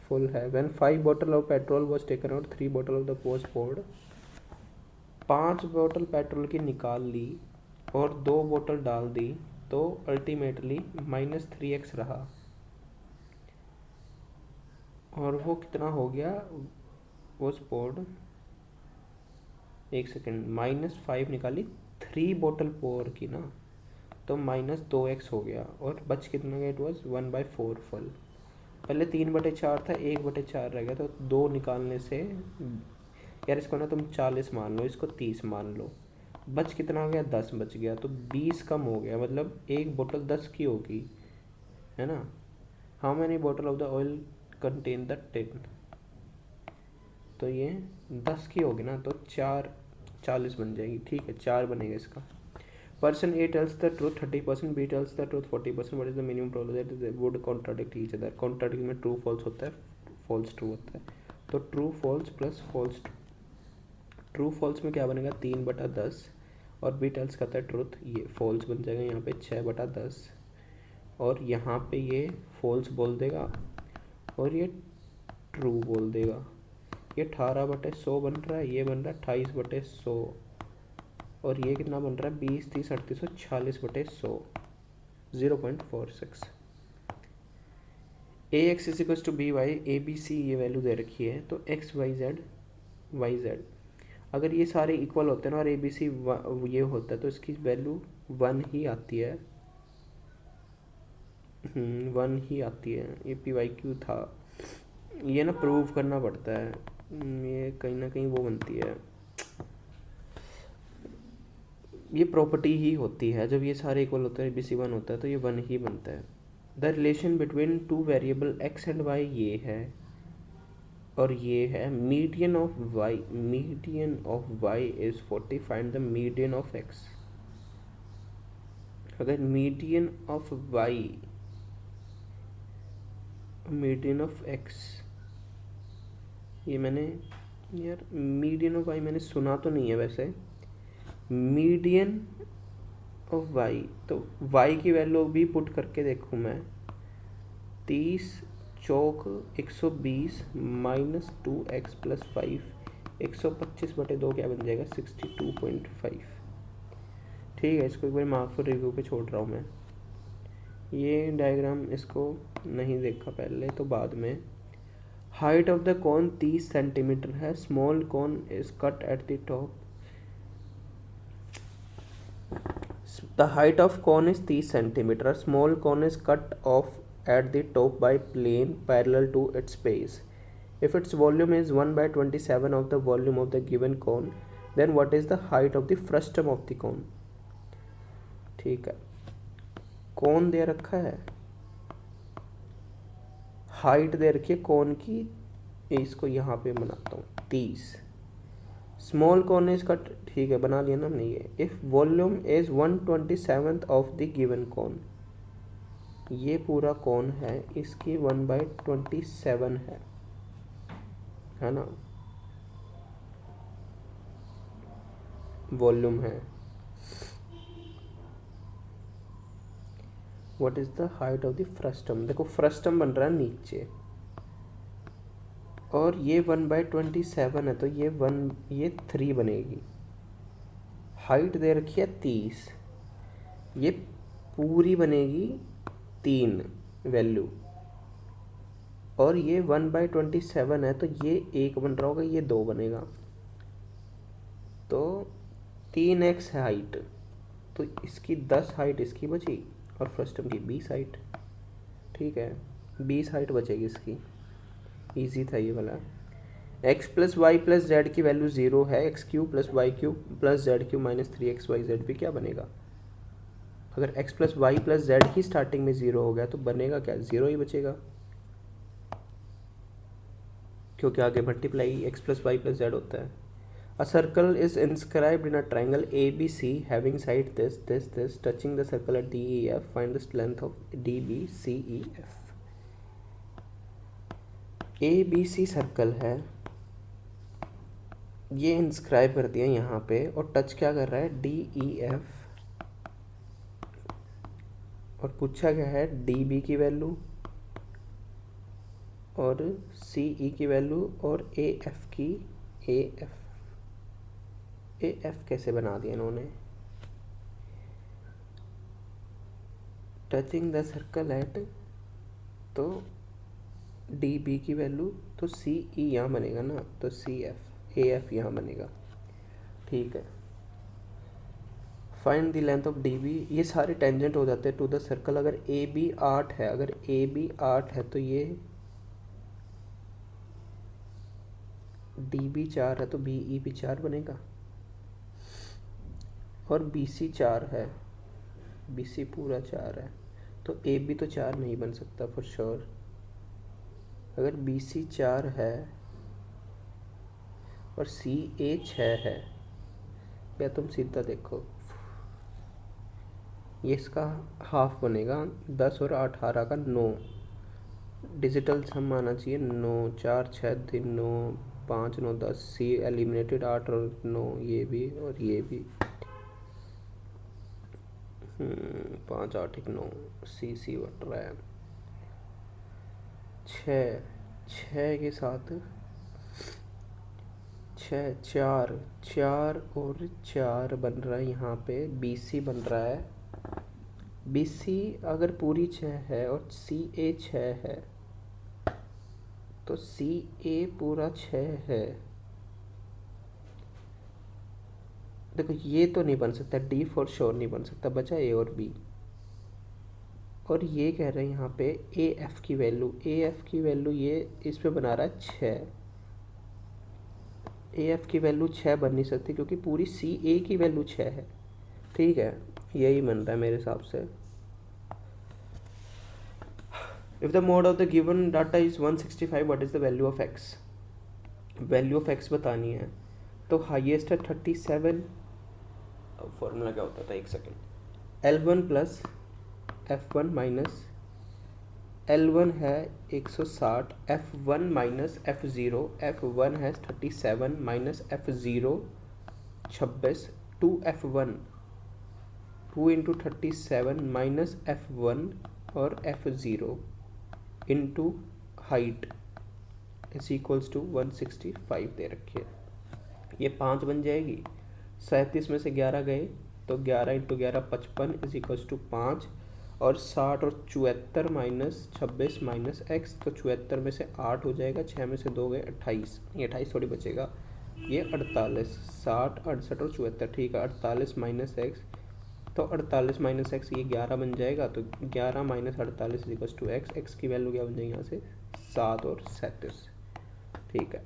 फुल है। When 5 bottle of petrol was taken out, 3 bottle of the was poured. 5 बोतल पेट्रोल की निकाल ली और 2 बोतल डाल दी, तो अल्टीमेटली -3x रहा, और वो कितना हो गया, वो स्पोर्ड 1 सेकेंड, -5 निकाली 3 बोतल पोर की ना, तो -2x हो गया, और बच कितना गया, इट वॉज 1/4 फुल। पहले 3/4 था, 1/4 रह गया, तो 2 निकालने से, यार इसको ना तुम 40 मान लो, इसको 30 मान लो, बच कितना हो गया, 10 बच गया, तो 20 कम हो गया, मतलब एक बोतल 10 की होगी, है ना। हाउ मैनी बोतल of the oil contain the tin, तो ये 10 की होगी ना, तो 4 40 बन जाएगी, ठीक है, 4 बनेगा इसका। Person A tells the truth 30%, B tells the truth 40%, what is the minimum probability that they would contradict each other. Contradict में ट्रू फॉल्स होता है, फॉल्स ट्रू होता है, तो true false plus false true. True false में क्या बनेगा, 3/10, और बी टेल्स कहता है ट्रूथ, ये फॉल्स बन जाएगा यहाँ पे 6/10, और यहाँ पे ये फॉल्स बोल देगा और ये ट्रू बोल देगा। ये 18/100 बन रहा है, ये बन रहा है 28/100, और ये कितना बन रहा है, 20 30 38 46/100, 0.46। A X is equal to B Y, A B C ये वैल्यू दे रखी है, तो एक्स वाई जेड, अगर ये सारे इक्वल होते हैं ना, और ए बी सी ये होता है, तो इसकी वैल्यू 1 ही आती है, 1 ही आती है। ये पी वाई क्यू था, ये ना प्रूव करना पड़ता है, ये कहीं ना कहीं वो बनती है, ये प्रॉपर्टी ही होती है, जब ये सारे इक्वल होते हैं, ABC 1 होता है, तो ये 1 ही बनता है। The relation between 2 variable x and y ये है, और ये है median of Y, median of Y is 40, find the median of X. अगर median of Y, median of X, ये मैंने, यार मीडियन ऑफ वाई मैंने सुना तो नहीं है वैसे, मीडियन ऑफ वाई, तो वाई की वैल्यू भी पुट करके देखूँ मैं, 30 चौक 120 माइनस 2x+5, 125/2 क्या बन जाएगा, 62.5। ठीक है, इसको एक बार मार्क फॉर रिव्यू पे छोड़ रहा हूँ मैं। ये डायग्राम इसको नहीं देखा पहले, तो बाद में। Height of the cone 30 centimetre है, small cone is cut at the top, the height of cone is 30 centimeter, small cone is cut off at the top by plane parallel to its base. If its volume is 1/27 of the volume of the given cone, then what is the height of the frustum of the cone? ठीक है, कौन दे रखा है, height दे रखी है कौन की, इसको यहाँ पे बनाता हूँ 30, स्मॉल कॉन इज कट, ठीक है बना लिया ना हमने ये। If volume is 1/27 of the given cone, ये पूरा कॉन है, इसकी 1/27 है ना, वॉल्यूम है। What is the height of the frustum, देखो फ्रस्टम बन रहा है नीचे, और ये 1/27 है, तो ये 3 बनेगी। हाइट दे रखी है 30, ये पूरी बनेगी 3 वैल्यू, और ये 1/27 है, तो ये 1 बन रहा होगा, ये 2 बनेगा, तो 3x है हाइट, तो इसकी 10 हाइट इसकी बची, और फ्रस्टम की 20 हाइट। ठीक है, 20 हाइट बचेगी इसकी, इजी था ये वाला। x+y+z की वैल्यू 0 है, x³ + y³ + z³ - 3xyz भी क्या बनेगा, अगर x+y+z ही स्टार्टिंग में 0 हो गया तो बनेगा क्या, 0 ही बचेगा, क्योंकि आगे मल्टीप्लाई x+y+z होता है। A circle is inscribed in a triangle ABC having side this touching the circle at DEF. Find the length of DBCEF. ABC circle है, ये इंस्क्राइब कर दिया यहाँ पे, और टच क्या कर रहा है, DEF, और पूछा क्या है DB की वैल्यू और CE की वैल्यू और AF की, AF कैसे बना दिया इन्होंने, टचिंग द सर्कल एट, तो DB की वैल्यू, तो CE यहाँ बनेगा ना, तो CF, AF यहाँ बनेगा। ठीक है, find the length of DB, ये सारे टेंजेंट हो जाते हैं टू द सर्कल। अगर AB 8 है, अगर AB 8 है तो ये DB 4 है, तो BE भी 4 बनेगा, और BC 4 है, BC पूरा 4 है, तो AB तो 4 नहीं बन सकता फॉर श्योर। अगर BC 4 है और CA 6 है, या तुम सीधा देखो, ये इसका हाफ बनेगा, 10 और 18 का 9, डिजिटल सम आना चाहिए, 9 4 6 3 9 5 9 10, C एलिमिनेटेड, 8 और 9, ये भी और ये भी, 5 8 1 9, C बट रहा है, 6 के साथ 6 4 4 और 4 बन रहा है, यहाँ पे BC बन रहा है। BC अगर पूरी 6 है और CA 6 है, तो CA पूरा 6 है, देखो ये तो नहीं बन सकता, D फॉर श्योर नहीं बन सकता, बचा A और B। और ये कह रहे हैं यहाँ पे AF की वैल्यू, AF की वैल्यू ये इस पे बना रहा है 6, AF की वैल्यू 6 बन नहीं सकती, क्योंकि पूरी CA की वैल्यू 6 है। ठीक है, यही बन रहा है मेरे हिसाब से। If the mode of the given data is 165, what is the value of x? Value of x बतानी है, तो हाईएस्ट है 37। फॉर्मूला क्या होता था, एक second, L1 plus F1 minus L1 है 160, F1 माइनस F0, F1 है 37 minus F0 26, 2F1, 2 into 37 minus F1 और F0 into height is equals to 165 दे रखी है। ये 5 बन जाएगी, 37 में से 11 गए तो 11 इंटू 11 55 इज इक्वल्स टू 5, और 60 और 74 माइनस 26 माइनस एक्स, तो 74 में से 8 हो जाएगा, 6 में से 2 गए 28, ये 28 थोड़ी बचेगा, ये 48, 60 68 और 74, ठीक है, 48 माइनस एक्स, तो 48 माइनस एक्स ये 11 बन जाएगा, तो 11 minus 48 equals to X, X की वैल्यू क्या बन जाएगी यहाँ से 7 और 37, ठीक है।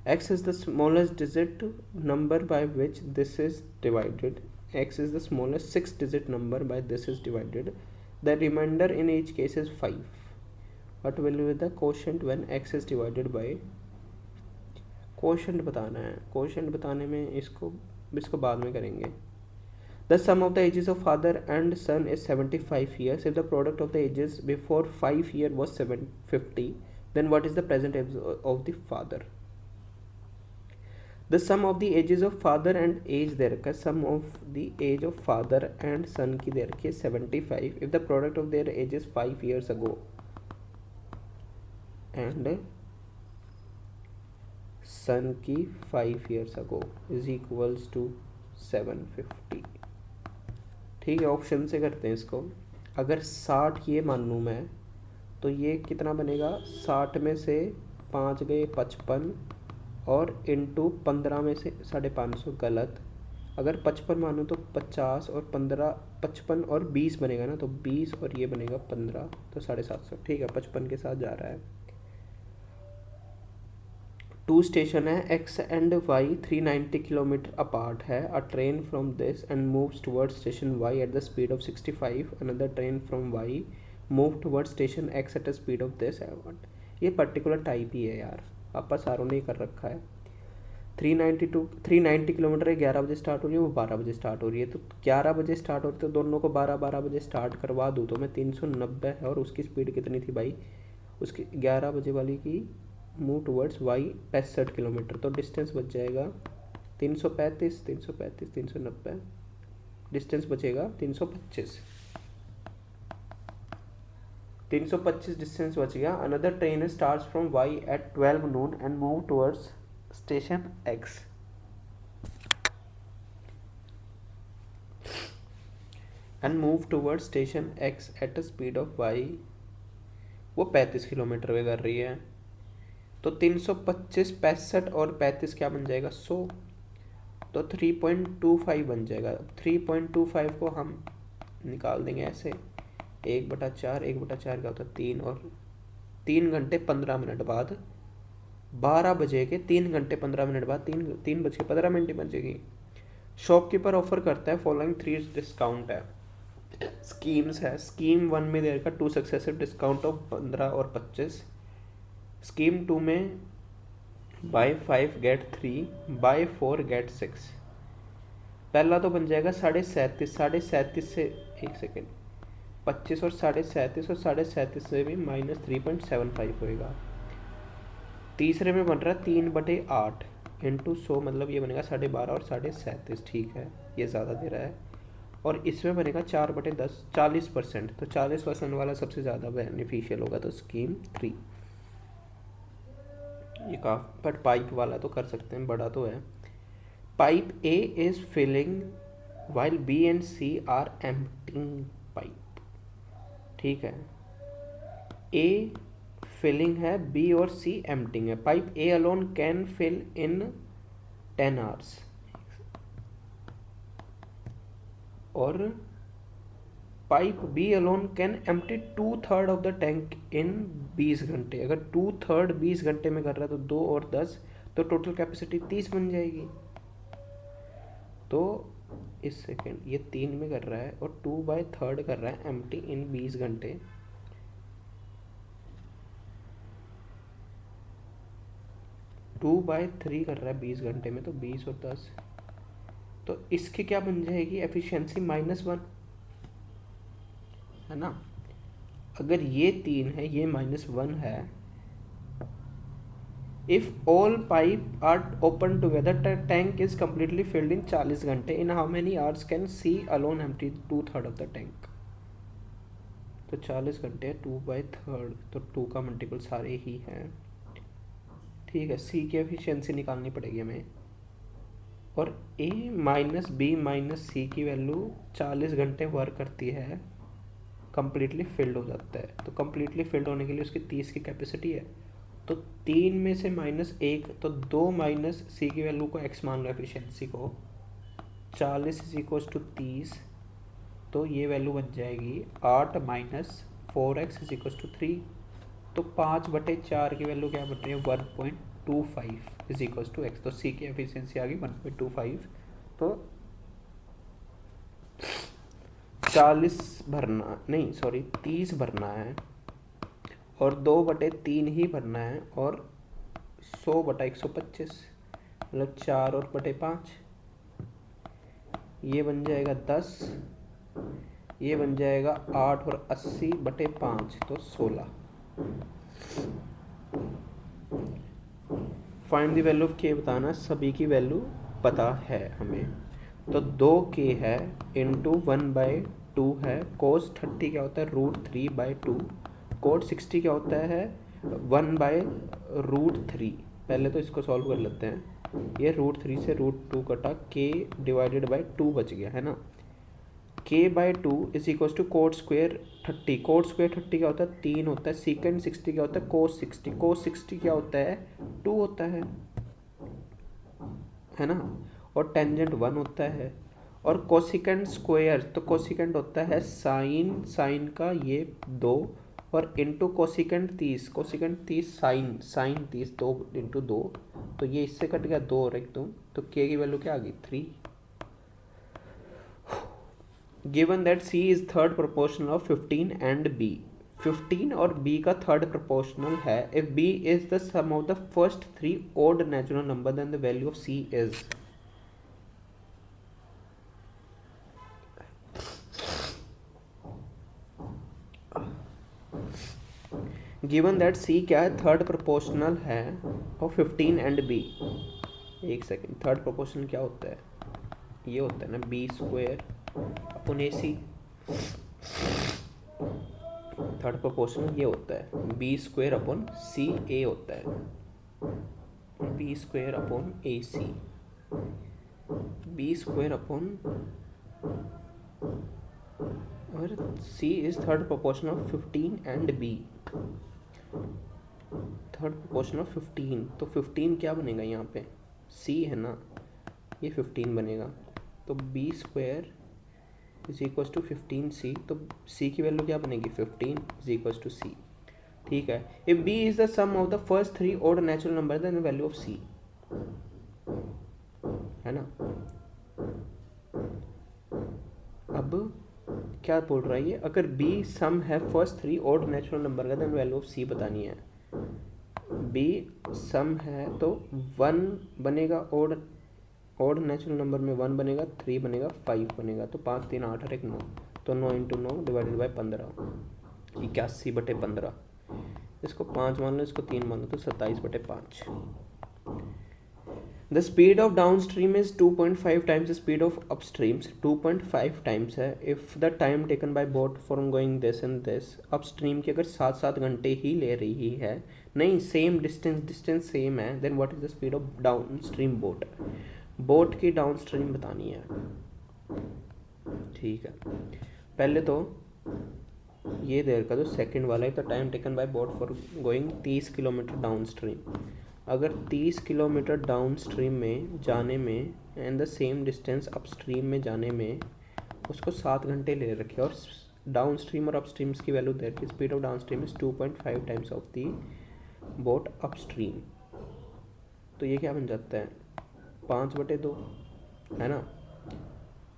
x is the smallest digit number by which this is divided. X is the smallest 6-digit number by this is divided. The remainder in each case is 5. What will be the quotient when x is divided by? quotient बताना है, quotient बताने में इसको बाद में करेंगे। The sum of the ages of father and son is 75 years. If the product of the ages before 5 year was 750, then what is the present age of the father? The sum of the ages of father and age दे रखा है, sum of the age of father and son की दे रखी है 75, if the product of their ages 5 years ago and son की 5 years ago is equals to 750, ठीक है। Option से करते हैं इसको, अगर 60 ये मान लूँ मैं, तो ये कितना बनेगा, 60 में से 5 गए 55, और इंटू 15 में से 550 गलत, अगर 55 मानूँ तो 50 और 15, 55 और 20 बनेगा ना, तो 20 और ये बनेगा 15, तो 750, ठीक है, 55 के साथ जा रहा है। 2 स्टेशन है X and Y 390 kilometre apart है। A train from this end moves toward station Y at the speed of 65, another train from Y move toward station X at the speed of this. ये particular type ही है यार, आपा सारों ने कर रखा है। 390 किलोमीटर है, 11 बजे स्टार्ट हो रही है, वो 12 बजे स्टार्ट हो रही है, तो 11 बजे स्टार्ट हो रही है, तो दोनों को 12 बजे स्टार्ट करवा दूँ तो मैं 390 है, और उसकी स्पीड कितनी थी भाई, उसकी 11 बजे वाली की मूव टूवर्ड्स वाई 65 किलोमीटर, तो डिस्टेंस बच जाएगा 335, 335, 390, डिस्टेंस बचेगा 325, 325 डिस्टेंस बच गया। Another train starts from Y at 12 noon and move towards station X at a speed of Y, वो 35 किलोमीटर पे कर रही है, तो 325, 65 और 35 क्या बन जाएगा 100, तो 3.25 बन जाएगा। 3.25 को हम निकाल देंगे ऐसे, 1/4, 1/4 क्या होता है 3, और 3 घंटे 15 मिनट बाद 12 बजे के 3 घंटे 15 मिनट बाद 3 बज के 15 मिनट बजेगी। शॉपकीपर ऑफर करता है फॉलोइंग 3 डिस्काउंट है, स्कीम्स है। स्कीम 1 में देगा 2 सक्सेसिव डिस्काउंट ऑफ 15 और 25, स्कीम 2 में बाय 5 गेट 3, बाय 4 गेट 6। पहला तो बन जाएगा 37.5 से, एक सेकेंड, 25 और 37.5 और 37.5 से भी -3.75 होएगा। तीसरे में बन रहा है 3/8 इंटू 100, मतलब ये बनेगा 12.5 और 37.5, ठीक है, ये ज़्यादा दे रहा है। और इसमें बनेगा 4/10, 40%, तो 40% वाला सबसे ज़्यादा बेनिफिशियल होगा, तो स्कीम 3 ये काफ़ी, बट पाइप वाला तो कर सकते हैं, बड़ा तो है। Pipe A is filling while B and C are emptying pipe, ठीक है, ए फिलिंग है, बी और सी एम्प्टिंग है। Pipe A alone can fill in 10 hours, और pipe B alone can empty 2/3 of the tank in 20 घंटे। अगर 2/3 20 घंटे में कर रहा है तो 2 और 10, तो टोटल कैपेसिटी 30 बन जाएगी। तो इस सेकेंड ये 3 में कर रहा है और 2/3 कर रहा है एम्प्टी इन 20 घंटे, 2/3 कर रहा है 20 घंटे में, तो 20 और 10, तो इसकी क्या बन जाएगी एफिशिएंसी -1, है ना। अगर ये 3 है, ये -1 है, if all pipe are open together tank is completely filled in 40 घंटे, in how many hours can C alone empty 2/3 of the tank. तो 40 घंटे 2/3, तो 2 का मल्टीपल सारे ही हैं, ठीक है। सी की एफिशिएंसी निकालनी पड़ेगी हमें, और ए माइनस बी माइनस सी की वैल्यू 40 घंटे वर्क करती है, कम्प्लीटली फिल्ड हो जाता है। तो कम्प्लीटली फिल्ड होने के लिए उसकी 30 की कैपेसिटी है, तो 3 में से -1, तो 2 माइनस सी की वैल्यू को x मान लो एफिशिएंसी को, 40 = 30, तो ये वैल्यू बन जाएगी 8 - 4x = 3, तो 5/4 की वैल्यू क्या बन रही है 1.25 = x, तो सी की एफिशिएंसी आ गई 1.25। तो 30 भरना है और 2/3 ही भरना है, और 100/125 मतलब 4 और बटे 5, ये बन जाएगा 10, ये बन जाएगा 8 और 80/5, तो 16। फाइंड द वैल्यू ऑफ के बताना, सभी की वैल्यू पता है हमें, तो 2k है इंटू 1/2 है, cos 30 क्या होता है √3/2, cot 60 क्या होता है 1/√3। पहले तो इसको सॉल्व कर लेते हैं, ये √3 से √2 कटा, k/2 बच गया, है ना। k/2 = cot square 30, cot square 30 क्या होता है 3 होता है, secant 60 क्या होता है cos 60, cos 60 क्या होता है 2 होता है ना, और टेंजेंट 1 होता है, और कोसिकेंट स्क्वायर, तो कोसिकेंट होता है साइन का ये 2, और इंटू कोसिकेंट 30, कोसिकेंट 30 साइन 30, 2 × 2, तो ये इससे कट गया 2 और 1 2, तो के की वैल्यू क्या आ गई 3। Given that C is third proportional of 15 and B, 15 और b का थर्ड प्रोपोर्शनल है, if b is the sum of the first 3 odd natural number then the value of c is. Given that c क्या है third proportional है of 15 and b। एक second, third proportional क्या होता है, ये होता है ना b² / ac। थर्ड प्रोपोर्शनल ये होता है b² / ca होता है, b² / ac, b² और c is third proportional of 15 and b, third proportional of 15, तो 15 क्या बनेगा यहाँ पे c है ना, ये 15 बनेगा, तो b² = 15c, तो c की वैल्यू क्या बनेगी 15 = c, ठीक है। If b is the sum of the first 3 odd natural number then the value of c, है ना। अब क्या बोल रहा है ये, अगर b सम है फर्स्ट 3 odd नेचुरल नंबर का देन वैल्यू ऑफ c बतानी है। b सम है तो 1 बनेगा, odd नेचुरल नंबर में 1 बनेगा, 3 बनेगा, 5 बनेगा, तो 5 3 8 और 1 9, तो 9 × 9 / 15, 81/15, इसको 5 मान लो, इसको 3 मान लो, तो 27/5। The speed of downstream is 2.5 times the speed of upstream, 2.5 times है। If the time taken by boat for going this and this, upstream की अगर 7 घंटे ही ले रही है, नहीं सेम डिस्टेंस सेम है, then what is the speed of downstream boat, boat की डाउनस्ट्रीम बतानी है, ठीक है। पहले तो ये देर का जो सेकंड वाला है, तो time taken by boat for going 30 kilometre downstream, अगर 30 किलोमीटर डाउनस्ट्रीम में जाने में and the same distance upstream में जाने में उसको 7 घंटे ले रखे, और डाउनस्ट्रीम और अपस्ट्रीम्स की वैल्यू देर की speed of downstream is 2.5 times of the boat upstream, तो ये क्या बन जाता है 5/2, है ना।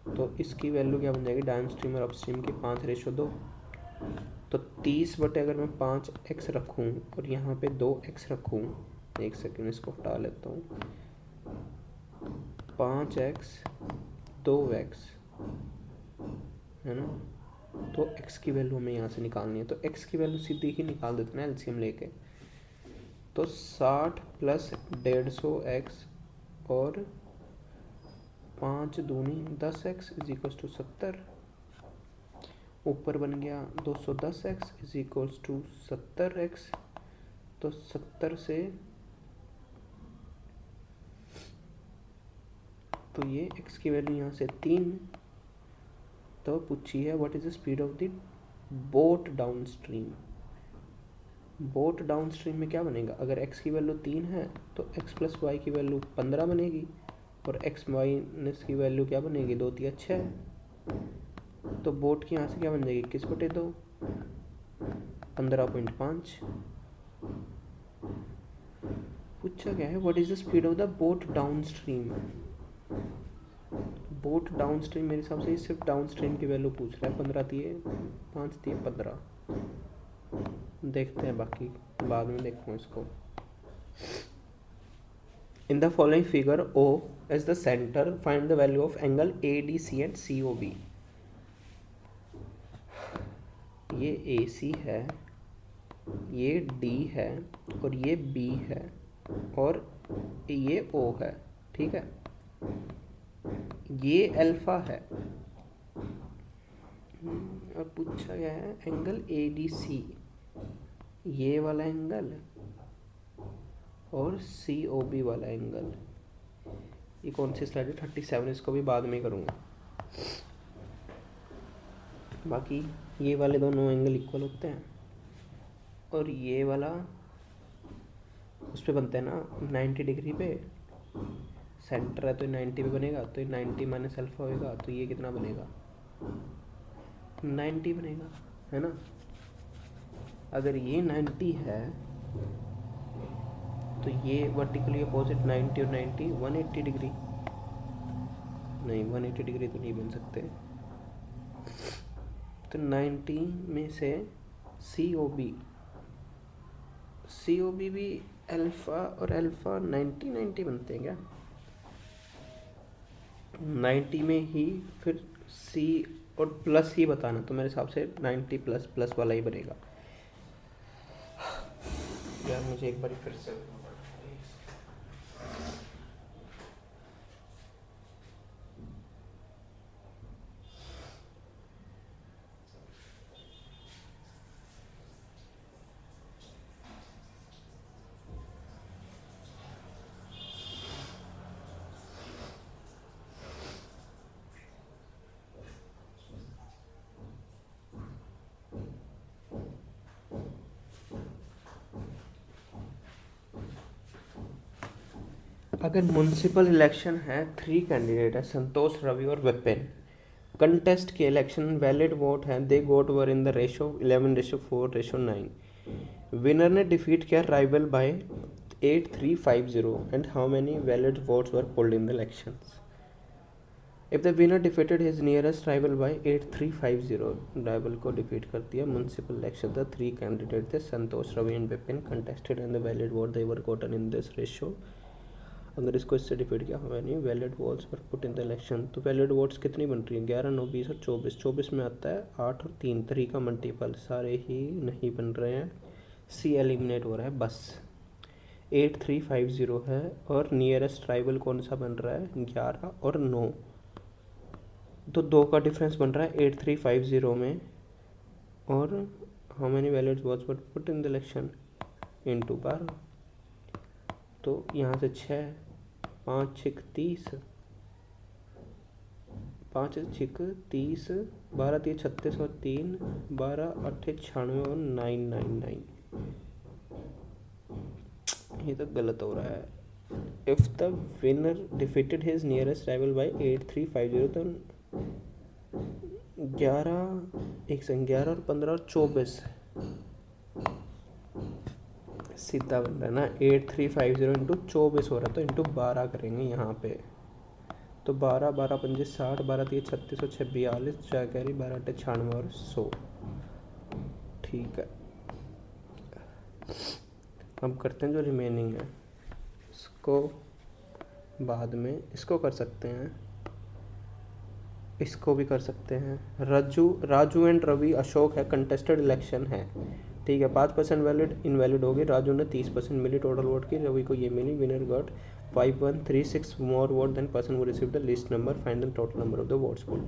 तो इसकी वैल्यू क्या बन जाएगी डाउनस्ट्रीम और अपस्ट्रीम की 5:2, तो 30 बटे अगर मैं 5x रखूँ और यहाँ पे 2x रखूँ, एक सेकेंड इसको हटा लेता हूँ। 5x 2x है ना, तो x की वैल्यू हमें यहाँ से निकालनी है, तो x की वैल्यू सीधी ही निकाल देते हैं एलसीएम लेके। तो 60 प्लस 150x और 5 दूनी 10x इज इक्वल्स टू 70। ऊपर बन गया 210x is equals to 70x। तो 70 से तो ये x की वैल्यू यहाँ से 3। तो पूछी है what is the speed of the boat down stream. Boat down stream में क्या बनेगा, अगर x की वैल्यू 3 है तो x प्लस वाई की वैल्यू 15 बनेगी, और x माइनस की वैल्यू क्या बनेगी, 2 3 6। तो बोट की यहाँ से क्या बन जाएगी, 21/2 15.5। पूछा गया है what is the speed of the boat down stream. Boat down stream मेरे हिसाब से सिर्फ डाउन स्ट्रीम की वैल्यू पूछ रहा है। 15 दिए 5 दिए 15। देखते हैं बाकी बाद में देखूँ इसको। In the following figure O as the centre find the value of angle ADC and COB। ये AC है, ये D है और ये B है और ये O है, ठीक है। ये अल्फा है और पूछा गया है एंगल ADC, ये वाला एंगल और COB वाला एंगल। ये कौन सी स्लाइड है, 37, इसको भी बाद में करूँगा। बाकी ये वाले दोनों एंगल इक्वल होते हैं और ये वाला उस पर बनते हैं ना 90 डिग्री पे, सेंटर है तो 90 पे बनेगा, तो 90 माइनस अल्फा होएगा, तो ये कितना बनेगा, 90 बनेगा, है ना। अगर ये 90 है तो ये वर्टिकली अपोजिट 90 और 90 180 डिग्री, नहीं 180 डिग्री तो नहीं बन सकते। तो 90 में से COB भी अल्फा और अल्फा 90 बनते हैं क्या, 90 में ही फिर C और प्लस ही बताना, तो मेरे हिसाब से 90 प्लस प्लस वाला ही बनेगा। यार मुझे एक बार फिर से अगर म्यूनसिपल इलेक्शन है, 3 कैंडिडेट है, संतोष, रवि और विपिन, कंटेस्ट के इलेक्शन वैलिड वोट हैं, they vote were in the ratio 11:4:9। Winner ने डिफीट किया rival by 8350 and how many valid votes were pulled in the elections. If the winner defeated his nearest rival by 8350, rival को defeat कर दिया municipal election. The 3 candidate थे Santosh, Ravi and Vipin, contested and the valid vote they were gotten in this ratio. अगर इसको इससे defeat किया हमें नहीं वैलिड वोट्स पर पुट इन द इलेक्शन, तो वैलिड वोट्स कितनी बन रही है, 11, 9, 20 और 24। 24 में आता है 8 और 3, 3 का मल्टीपल, सारे ही नहीं बन रहे हैं, C एलिमिनेट हो रहा है बस। 8350 है और नियरेस्ट राइवल कौन सा बन रहा है, 11 और 9, तो 2 का डिफरेंस बन रहा है 8350 में। और हाउ मेनी वैलिड वोट्स पर put in the election into 12, तो यहाँ से 6, 5 6 30, 5 6 30, 12 3 36 और 3 12 8 96 और 999। ये तो गलत हो रहा है। If the winner defeated his nearest rival by 8350, तो 11 और 15 और 24 सीधा बन रहा है ना, 8350 इंटू 24 हो रहा है, तो इंटू 12 करेंगे यहाँ पे, तो 12 12 पंजे 60, 12 3 36 और 6 42, 4 कैरी 12 8 96 और 100। ठीक है, अब करते हैं जो रिमेनिंग है। इसको बाद में इसको कर सकते हैं, इसको भी कर सकते हैं। राजू एंड रवि अशोक है, कंटेस्टेड इलेक्शन है, ठीक है। 5% वैलिड इनवैलिड होगी। राजू ने 30% मिली टोटल वोट की, रवि को ये मिली। विनर गॉट 5136 मोर वोट देन पर्सन वो receive the list number, find the total number of the votes pulled,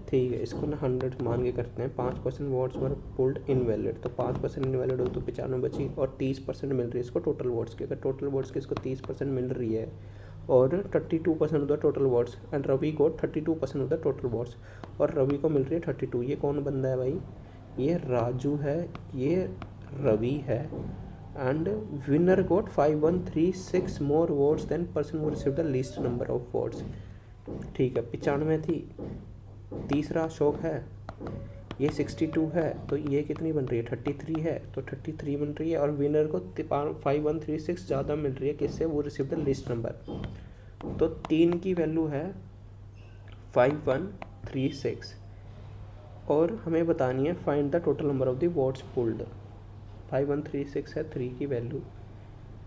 ठीक है। इसको ना 100 मान के करते हैं। 5% वोट्स वर पुल्ड इनवैलिड, तो 5% इनवैलिड हो तो 95 बची, और 30% मिल रही है इसको टोटल वोट्स की। अगर टोटल वोट्स की इसको 30% मिल रही है और 32% of the total votes, and Ravi को 32% ऑफ द टोटल वोट्स, और रवि को मिल रही है 32। ये कौन बंदा है भाई? ये राजू है, ये रवि है, and winner got 5136 more votes than person वो receive the least number of votes, ठीक है। 95 थी, तीसरा अशोक है, ये 62 है, तो ये कितनी बन रही है? 33 है, तो 33 बन रही है, और विनर को 5136 ज़्यादा मिल रही है, किससे? वो रिसीव द लिस्ट नंबर। तो 3 की वैल्यू है 5136, और हमें बतानी है find the total number of the votes pulled. 5136 है 3 की वैल्यू,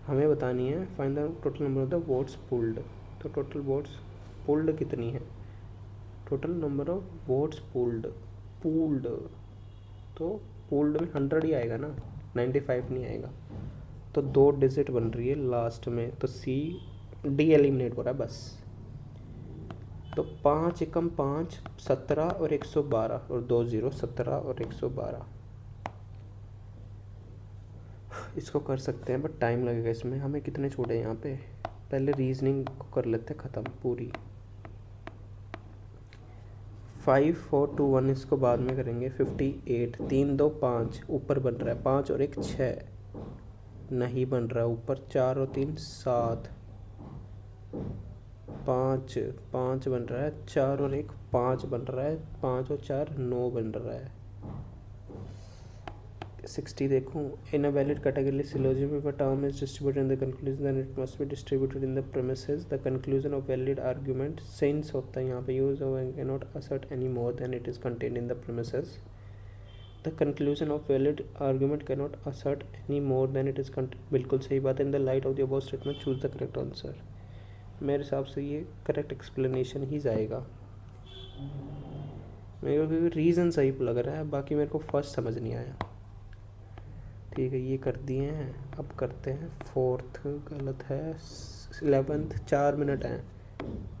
हमें बतानी है find the total number of the votes pulled. तो टोटल वोट्स पुल्ड कितनी है? Total number of votes pulled, तो पुल्ड में 100 ही आएगा ना, 95 नहीं आएगा। तो 2 डिजिट बन रही है लास्ट में, तो डी एलिमिनेट हो रहा है बस। तो 5 एकम 5, 17 और 112, और 2 0, 17 और 112। इसको कर सकते हैं बट टाइम लगेगा इसमें। हमें कितने छोड़े यहाँ पे? पहले रीजनिंग को कर लेते हैं ख़त्म पूरी। 5 4 2 1 इसको बाद में करेंगे। 58, 3 2 5, ऊपर बन रहा है 5 और 1 6, नहीं बन रहा है ऊपर। 4 और 3 7, 5 5 बन रहा है, 4 और 1 5 बन रहा है, 5 और 4 9 बन रहा है। 60 देखूँ। In a valid category syllogism if a term is distributed in the conclusion then it must be distributed in the premises the conclusion of valid argument since होता है यहाँ पे use of and cannot assert any more than it is contained in the premises the conclusion of valid argument cannot assert any more than it is बिल्कुल सही बात है। in the light of the above statement choose the correct answer। मेरे हिसाब से ये correct explanation ही जाएगा, मेरे को रीज़न सही लग रहा है, बाकी मेरे को फर्स्ट समझ नहीं आया। ठीक है, ये कर दिए हैं। अब करते हैं 4th, गलत है। 11th 4 मिनट हैं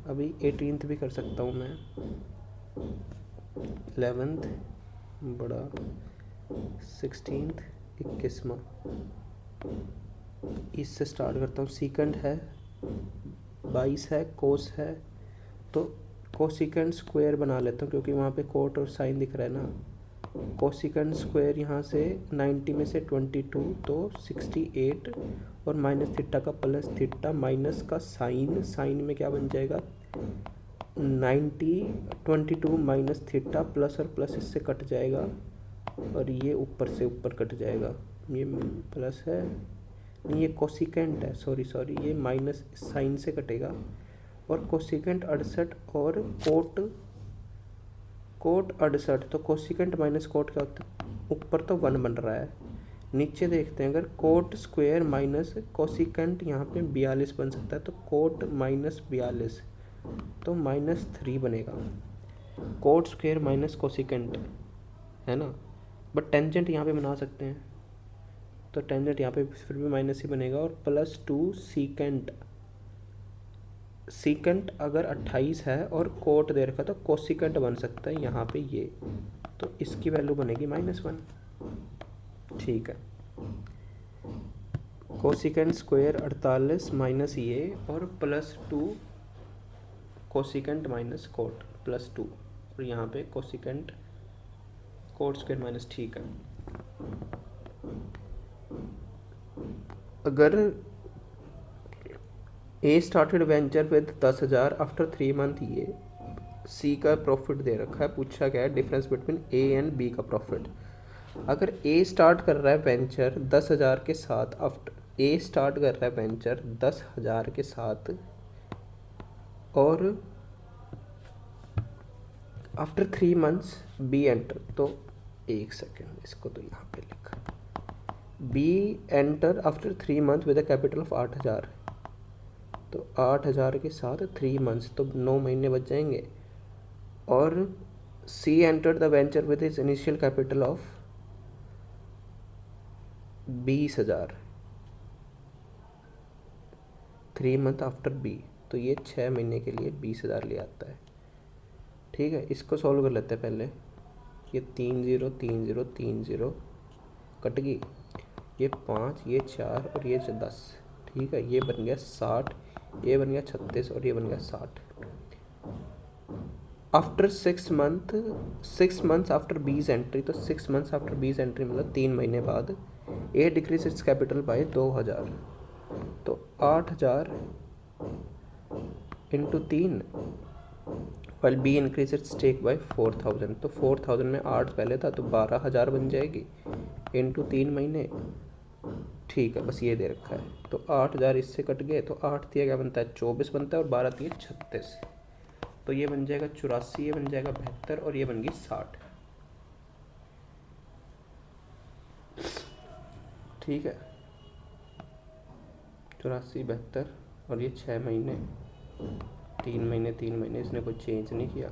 अभी। 18th भी कर सकता हूँ मैं। 11th बड़ा, 16th 21वां। इससे स्टार्ट करता हूँ। सीकेंड है 22 है, कोस है, तो कोसिकेंड स्क्वायर बना लेता हूँ क्योंकि वहाँ पे कोट और साइन दिख रहा है ना। कोसिकेंड स्क्वायर यहाँ से 90 में से 22, तो 68, और माइनस थीटा का प्लस थीटा, माइनस का साइन, साइन में क्या बन जाएगा 90, 22 माइनस थीटा, प्लस और प्लस इससे कट जाएगा, और ये ऊपर से ऊपर कट जाएगा। ये प्लस है नहीं, ये कोसिकेंट है, सॉरी ये माइनस साइन से कटेगा। और कोसिकेंट 68 और कोट 68, तो कोसिकेंट माइनस कोट क्या होता है? ऊपर तो 1 बन रहा है, नीचे देखते हैं। अगर कोट स्क्वायर माइनस कोसिकेंट यहाँ पे 42 बन सकता है, तो कोट माइनस 42, तो -3 बनेगा। कोट स्क्वायर माइनस कोसिकेंट है ना, बट टेंजेंट यहाँ पे बना सकते हैं, तो टेंजेंट यहाँ पे फिर भी माइनस ही बनेगा। और +2 सीकेंट अगर 28 है और कोट दे रखा तो कोसिकेंट बन सकता है यहाँ पे ये, तो इसकी वैल्यू बनेगी -1। ठीक है, कोसिकेंट स्क्वायर 48 माइनस ये, और +2 कोसिकेंट माइनस कोट +2, और यहाँ पे कोसिकेंट कोट स्क्वायर माइनस। ठीक है, अगर A started venture with 10,000 after 3 month, ये सी का प्रॉफिट दे रखा है, पूछा गया है difference between A and B का प्रॉफिट। अगर ए स्टार्ट कर रहा है वेंचर 10,000 के साथ, आफ्टर ए स्टार्ट कर रहा है वेंचर 10,000 के साथ, और आफ्टर 3 मंथ्स बी एंटर, तो 1 सेकेंड, इसको तो यहाँ पे लिखा, B enter after 3 month with a capital of 8,000, 8,000 के साथ 3 मंथ्स, तो 9 महीने बच जाएंगे। और C entered the venture with his initial capital of 20,000 3 month after B, तो ये 6 महीने के लिए 20,000 ले आता है। ठीक है, इसको सॉल्व कर लेते हैं पहले। ये 3 0 3 0 3 0 कट गई, ये 5, ये 4 और ये 10। ठीक है, ये बन गया 60, ये बन गया 36 और ये बन गया 60। आफ्टर 6 मंथ्स आफ्टर बीज एंट्री, तो 6 मंथ्स आफ्टर बीज एंट्री मतलब 3 महीने बाद A decrease its capital by 2,000, तो 8,000 into 3 while B increase its stake by 4,000, तो 4,000 में 8 पहले था तो 12,000 बन जाएगी इंटू 3 महीने। ठीक है, बस ये दे रखा है, तो 8,000 इससे कट गए, तो 8 दिया क्या बनता है 24 बनता है, और 12 दिए 36, तो ये बन जाएगा 84, ये बन जाएगा 72 और ये बन गई 60। ठीक है, 84 72 और ये 6 महीने 3 महीने 3 महीने, इसने कोई चेंज नहीं किया।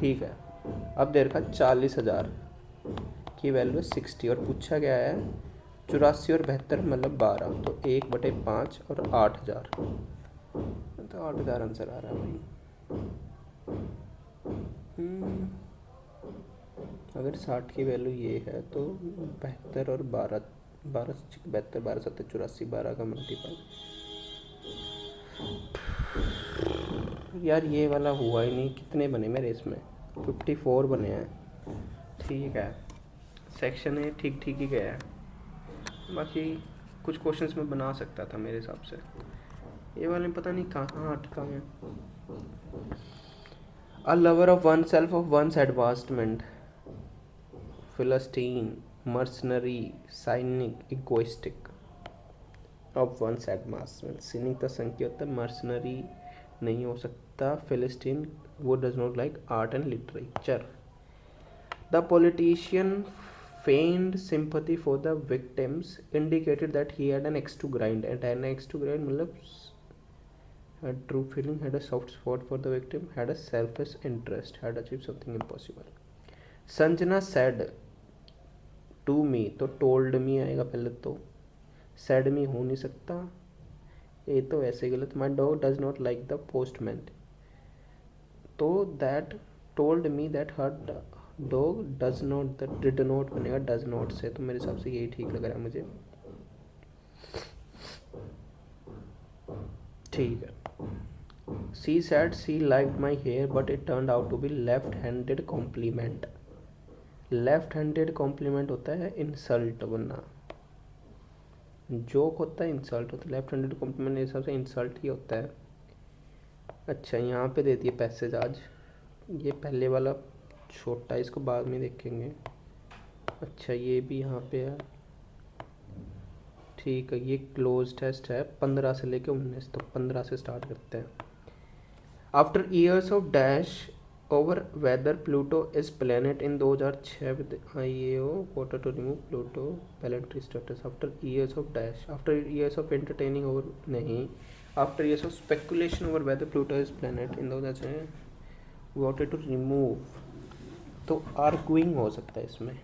ठीक है, अब दे रखा 40,000 की वैल्यू है 60 और पूछा गया है 84 और 72 मतलब 12, तो 1/5 और 8,000, तो 8,000 आंसर आ रहा है भाई। अगर 60 की वैल्यू ये है तो 72 और 12 72 12 7 84 12 का मल्टीपल, यार ये वाला हुआ ही नहीं। कितने बने मेरे इसमें 54 बने हैं। ठीक है, सेक्शन ए ठीक ठीक ही गया है, बाकी कुछ क्वेश्चंस में बना सकता था मेरे हिसाब से, ये वाले पता नहीं कहाँ अटका है। A lover of oneself, of one's advancement, Philistine, mercenary, cynic, egoistic, of one's advancement। cynic का संख्या होता है, mercenary नहीं हो सकता, Philistine वो does not like art and literature। The politician feigned sympathy for the victims, indicated that he had an axe to grind, and an axe to grind मतलब had true feeling, had a soft spot for the victim, had a selfish interest, had achieved something impossible। Sanjana said to me, तो told me आएगा पहले, तो said me हो नहीं सकता, ये तो ऐसे गलत। My dog does not like the postman, तो that told me that her dog does not, the did not बनेगा does not से, तो मेरे हिसाब से यही ठीक लग रहा है मुझे। ठीक है, She said she liked my hair but it turned out to be left-handed compliment। left-handed compliment होता है insult, वरना जोक होता है insult होता है, left-handed compliment मेरे हिसाब से insult ही होता है। अच्छा, यहाँ पे देती है पैसेज आज, ये पहले वाला छोटा है, इसको बाद में देखेंगे। अच्छा, ये भी यहाँ पे है। ठीक है, ये क्लोज टेस्ट है 15 से लेके 19, तो 15 से स्टार्ट करते हैं। After years of dash over whether Pluto is planet in 2006 with IAO voter to remove Pluto planetary status. After years of dash, after years of entertaining over, नहीं, after years of speculation over whether Pluto is planet in 2006 voter to remove, तो arguing हो सकता है इसमें।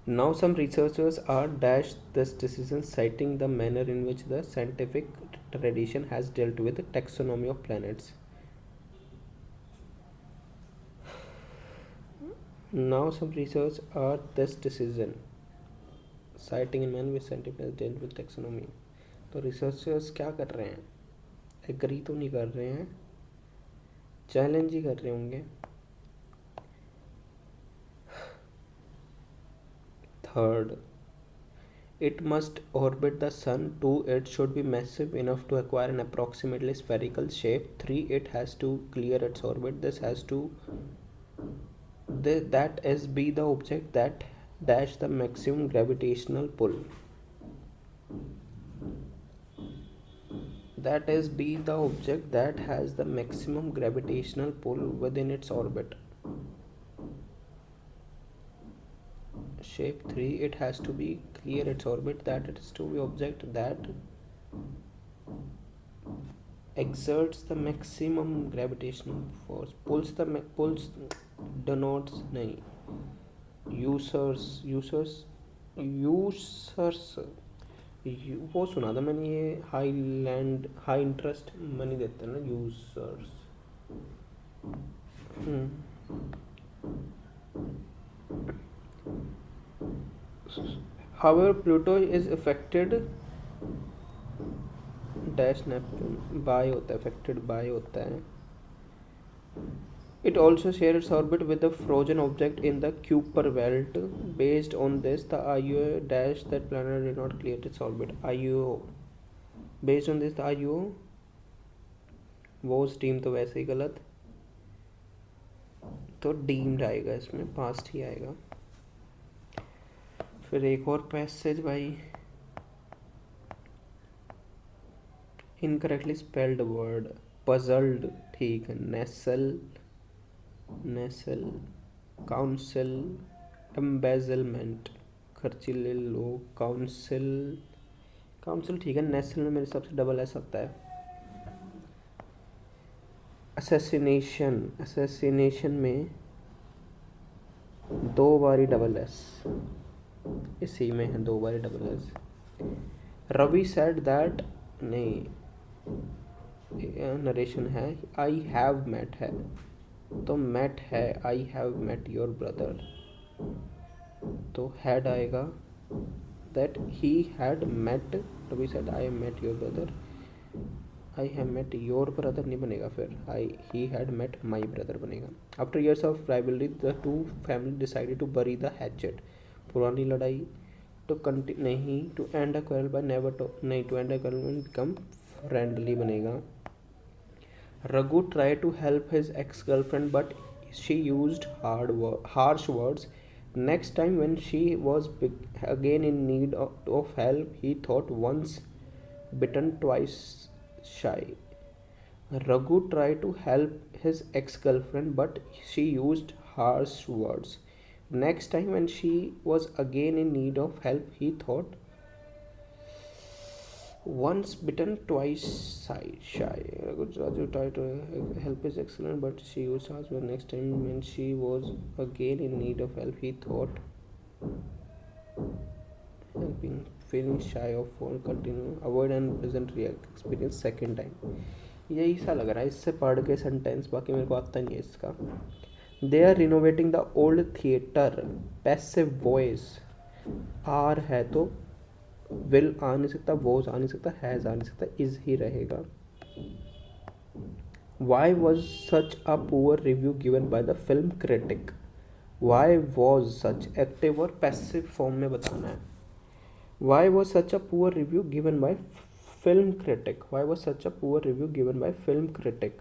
Now some researchers are dash this decision, citing the manner in which the scientific tradition has dealt with the taxonomy of planets। Now some research are this decision, citing a manner in which scientific has dealt with taxonomy। तो researchers क्या कर रहे हैं, agree तो नहीं कर रहे हैं, चैलेंज ही कर रहे होंगे। Third, it must orbit the sun. 2, it should be massive enough to acquire an approximately spherical shape. 3, it has to clear its orbit. This has to that is be the object that dash the maximum gravitational pull, that is be the object that has the maximum gravitational pull within its orbit। Shape 3, it has to be clear its orbit, that it is to be object that exerts the maximum gravitational force, pulls denotes नहीं, users वो सुना था मैंने, ये high interest money देते हैं ना users. However, Pluto is affected dash Neptune by होता है, affected by होता है। It also shares its orbit with a frozen object in the Kuiper belt. Based on this, the IUO dash that planet did not clear its orbit. IUO. Based on this, the IUO वो team तो वैसे ही गलत, तो deemed आएगा इसमें, past ही आएगा। फिर एक और पैसेज भाई, इनकरेक्टली स्पेल्ड वर्ड, पजल्ड, ठीक है, नेसल, काउंसिल, एम्बेजलमेंट, खर्चीले लोग, काउंसिल ठीक है, नेसल में मेरे हिसाब से डबल एस आता है। असैसिनेशन में 2 बारी डबल एस, इसी में है 2 बारी double S. Ravi said that, नहीं नरेशन है, आई हैव मेट है, तो मेट है, I have met your brother, तो हैड आएगा, that he had met, Ravi said I met your brother, I have met your brother नहीं बनेगा, फिर he had met my brother बनेगा। After years of rivalry the two family decided to bury the hatchet, पुरानी लड़ाई, to continue नहीं, to and a quarrel by never to, नहीं, to and a quarrel में become friendly बनेगा। Raghu try to help his ex girlfriend but she used harsh words. Next time when she was again in need of help, he thought once bitten twice shy. Raghu tried to help his ex-girlfriend but she used harsh words. Next time when she was again in need of help, he thought once bitten twice shy. Raghu tried to help his ex-girlfriend but she used harsh words. Next time when she was again in need of help, he thought helping, feeling shy of phone, continue, avoid unpleasant experience second time. यही सा लग रहा है इससे पढ़ के sentence, बाकी मेरे को आता नहीं है इसका। They are renovating the old theatre, passive voice, are है तो विल आ नहीं सकता, वॉज आ नहीं सकता, हैज़ आ नहीं सकता, इज ही रहेगा। Why was such a poor review given by the film critic, why was such active और पैसिव फॉर्म में बताना है। Why was such a poor review given by film critic, why was such a poor review given by film critic,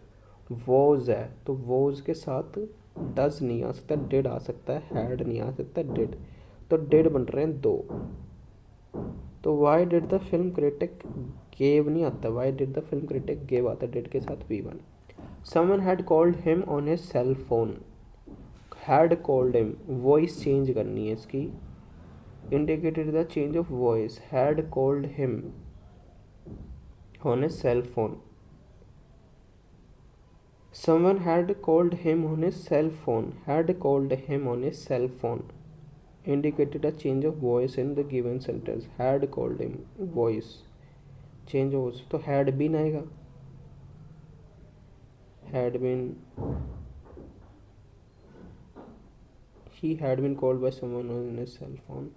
was है तो was के साथ does नहीं आ सकता, डिड आ सकता है, हैड नहीं आ सकता, डिड, तो डिड बन रहे हैं 2। तो why did the film critic, gave नहीं आता, why did the film critic gave आता, डिड के साथ V1। Someone had called him on his cell phone, had called him, voice change करनी है इसकी, indicated the change of voice, had called him on his cell phone. Someone had called him on his cell phone, had called him on his cell phone, indicated a change of voice in the given sentence, had called him, voice change of voice, तो had been आएगा, had been, he had been called by someone on his cell phone,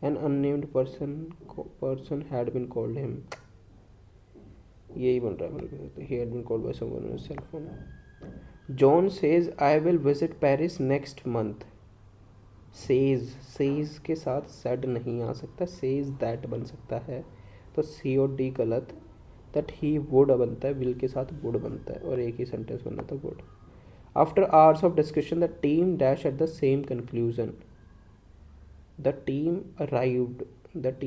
an unnamed person had been called him, यही बन रहा है मेरे को, he had been called by someone on his cell phone. John says I will visit Paris next month. says के साथ said नहीं आ सकता, says that बन सकता है, तो C और D गलत, that he would बनता है, will के साथ would बनता है, और एक ही सेंटेंस बनना था would. After hours of discussion the team dash at the same conclusion. The team arrived at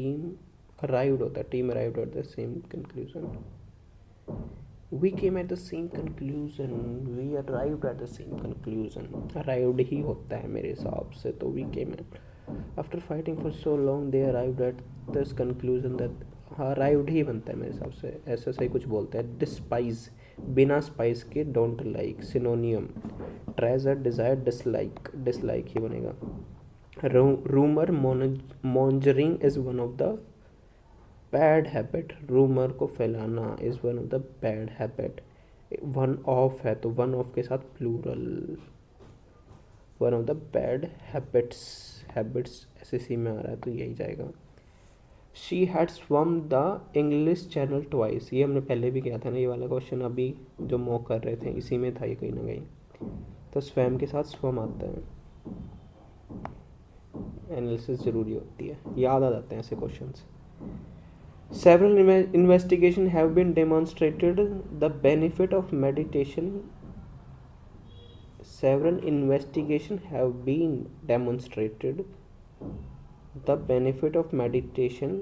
the same conclusion. We came at the same conclusion, we arrived at the same conclusion, arrived ही होता है मेरे हिसाब से, तो we came at, after fighting for so long they arrived at this conclusion that हाँ ride ही बनता है मेरे हिसाब से, ऐसा सही कुछ बोलते हैं। डिस्पाइज, बिना स्पाइस के, don't like, synonym. Treasure, desire, dislike, dislike ही बनेगा। Rumour mongering is one of the bad habit, rumour को फैलाना is one of the bad habit. One of है तो वन ऑफ के साथ plural, one of the bad habits, habits ऐसे C में आ रहा है तो यही जाएगा। She had swum the English Channel twice, ये हमने पहले भी किया था ना ये वाला क्वेश्चन, अभी जो मॉक कर रहे थे इसी में था ये कहीं ना कहीं। तो स्वैम के साथ स्वम आता है, एनालिसिस ज़रूरी होती है, याद आ जाते हैं ऐसे questions. Several investigation have been demonstrated the benefit of meditation. Several investigation have been demonstrated the benefit of meditation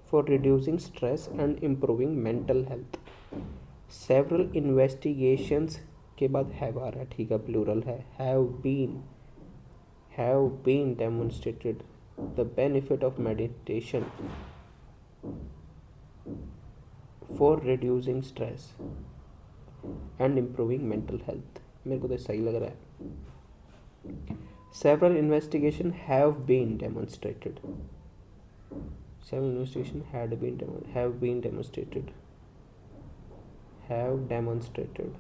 for reducing stress and improving mental health. Several investigations के बाद have आ रहा है, ठीक है, plural है, have been demonstrated the benefit of meditation for reducing stress and improving mental health। मेरे को तो सही लग रहा है। Several investigation have been demonstrated, several investigation have been demonstrated, have demonstrated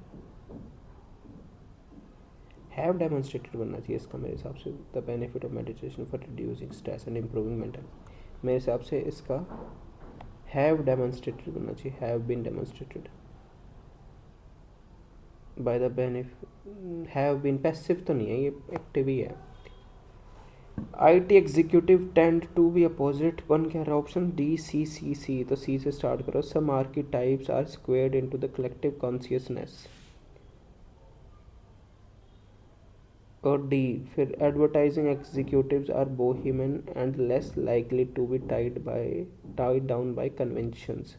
बनना चाहिए इसका मेरे हिसाब से। The benefit of meditation for reducing stress and improving mental, मेरे हिसाब से इसका have demonstrated बनना चाहिए, have been demonstrated by the benefit, have been passive तो नहीं है, ये एक्टिव ही है। IT executive tend to be opposite, one कह रहा ऑप्शन डी, सी, सी, सी, तो सी से स्टार्ट करो। Some archetypes are squared into the collective consciousness, और डी फिर advertising executives are bohemian and less likely to be tied down by conventions,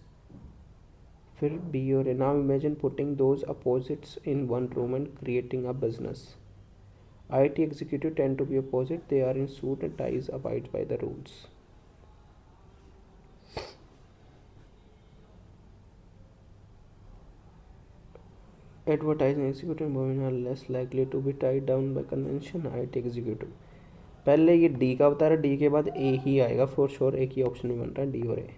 फिर B और A. Now imagine putting those opposites in one room and creating a business. IT executive tend to be opposite, they are in suit and ties, abide by the rules. Advertising executive women are less likely to be tied down by convention। IT executive पहले ये D का बता रहा है, D के बाद ए ही आएगा for sure, एक ही ऑप्शन नहीं बन रहा है, डी और ए।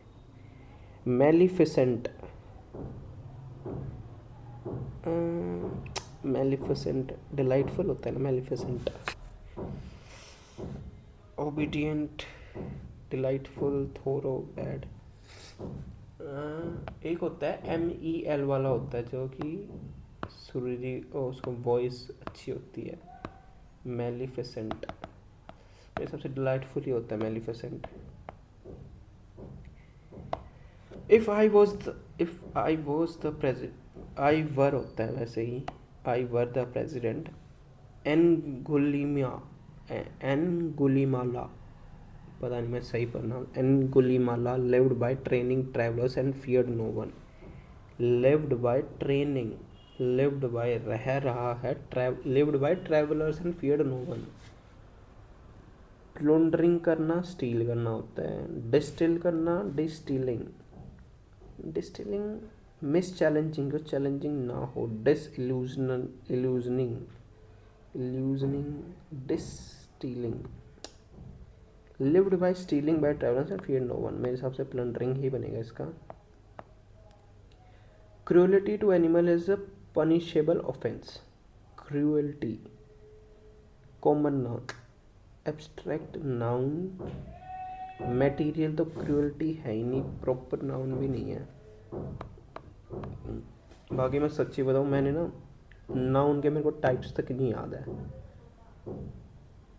मेलिफिसेंट, मेलिफिसेंट डिलाइटफुल होता है ना मेलिफिसेंट। ओबीडियंट, डिलाइटफुल, थोरो, बैड। एक होता है MEL वाला होता है जो कि सुरीली और उसको वॉइस अच्छी होती है, मेलिफिसेंट। ये सबसे डिलाइटफुल ही होता है maleficent. If I was the president, I were होता है वैसे ही, आई वर द प्रेसिडेंट। एनगुलीमाला, पता नहीं मैं सही पढ़ना, Angulimala lived by training travellers and feared no one. Lived by training, lived by रह रहा है, lived by travellers and feared no one. Plundering करना, स्टील करना होता है। डिस्टिल करना, डिस्टिलिंग, डिस्टिलिंग। मिस चैलेंजिंग, जो चैलेंजिंग ना हो। Disillusioning, illusioning, distilling. Lived by stealing by travellers and fear no one, मेरे हिसाब से प्लंडरिंग ही बनेगा इसका। Cruelty to animal is a punishable offence. Cruelty, common noun, abstract noun. Material तो क्रूएलिटी है ही नहीं, प्रॉपर नाउन भी नहीं है। बाकी मैं सच्ची बताऊँ, मैंने ना नाउन के मेरे को टाइप्स तक नहीं याद है,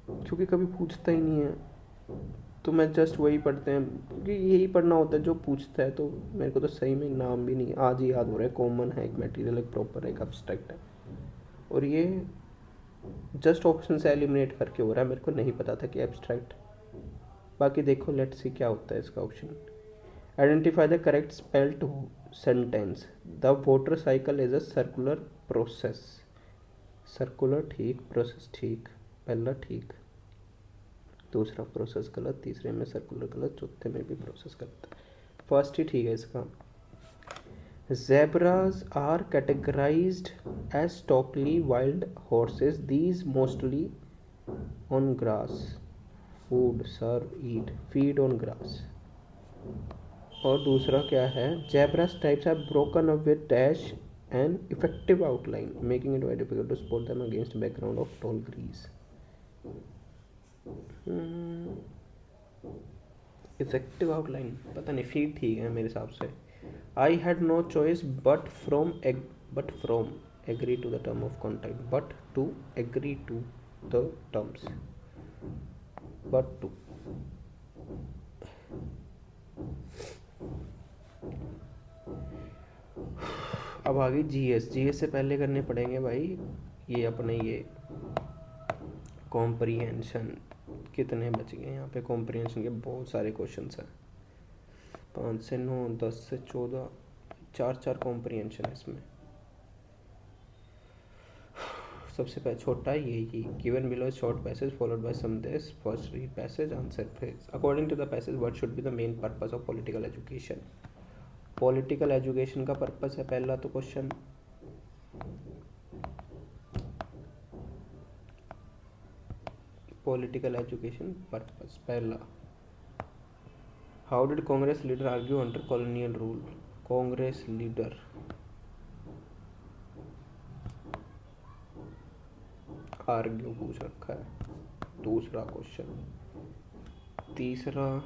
क्योंकि कभी पूछता ही नहीं है, तो मैं जस्ट वही पढ़ते हैं, क्योंकि यही पढ़ना होता है जो पूछता है। तो मेरे को तो सही में नाम भी नहीं आज ही याद हो रहा है। कॉमन है, एक मटेरियल, एक प्रॉपर, एक एब्स्ट्रैक्ट है, और ये जस्ट ऑप्शन से एलिमिनेट करके हो रहा है, मेरे को नहीं पता था कि एब्स्ट्रैक्ट। बाकी देखो, लेट्स सी क्या होता है इसका option. Identify the correct spell to sentence. The water cycle is a circular process. Circular ठीक, प्रोसेस ठीक, पहला ठीक, दूसरा प्रोसेस गलत, तीसरे में सर्कुलर गलत, चौथे में भी प्रोसेस गलत। फर्स्ट ही ठीक है इसका। Zebras are categorized as stockly wild horses. These mostly on grass. Food, serve, eat, feed on grass. और दूसरा क्या है, Zebras types are broken up with dash and effective outline, making it very difficult to spot them against a background of tall trees. Effective outline पता नहीं, feed ठीक है मेरे हिसाब से। I had no choice but from agree to the term of contact, but to agree to the terms, but to. अब आगे GS से पहले करने पड़ेंगे भाई ये अपने ये कॉम्प्रीहेंशन। कितने बच गए यहाँ पे? कॉम्प्रीहेंशन के बहुत सारे क्वेश्चंस हैं, 5 से 9, 10 से 14, 4 कॉम्प्रीहेंशन है इसमें। सबसे पहले छोटा ये given below short passage followed by some this first read passage answer phase according to the passage what should be the main purpose of political education. Political education का पर्पस है पहला तो क्वेश्चन, पॉलिटिकल एजुकेशन पर्पस पहला। How did Congress leader argue under colonial rule? Congress leader argue पूछ रखा है, दूसरा question. तीसरा,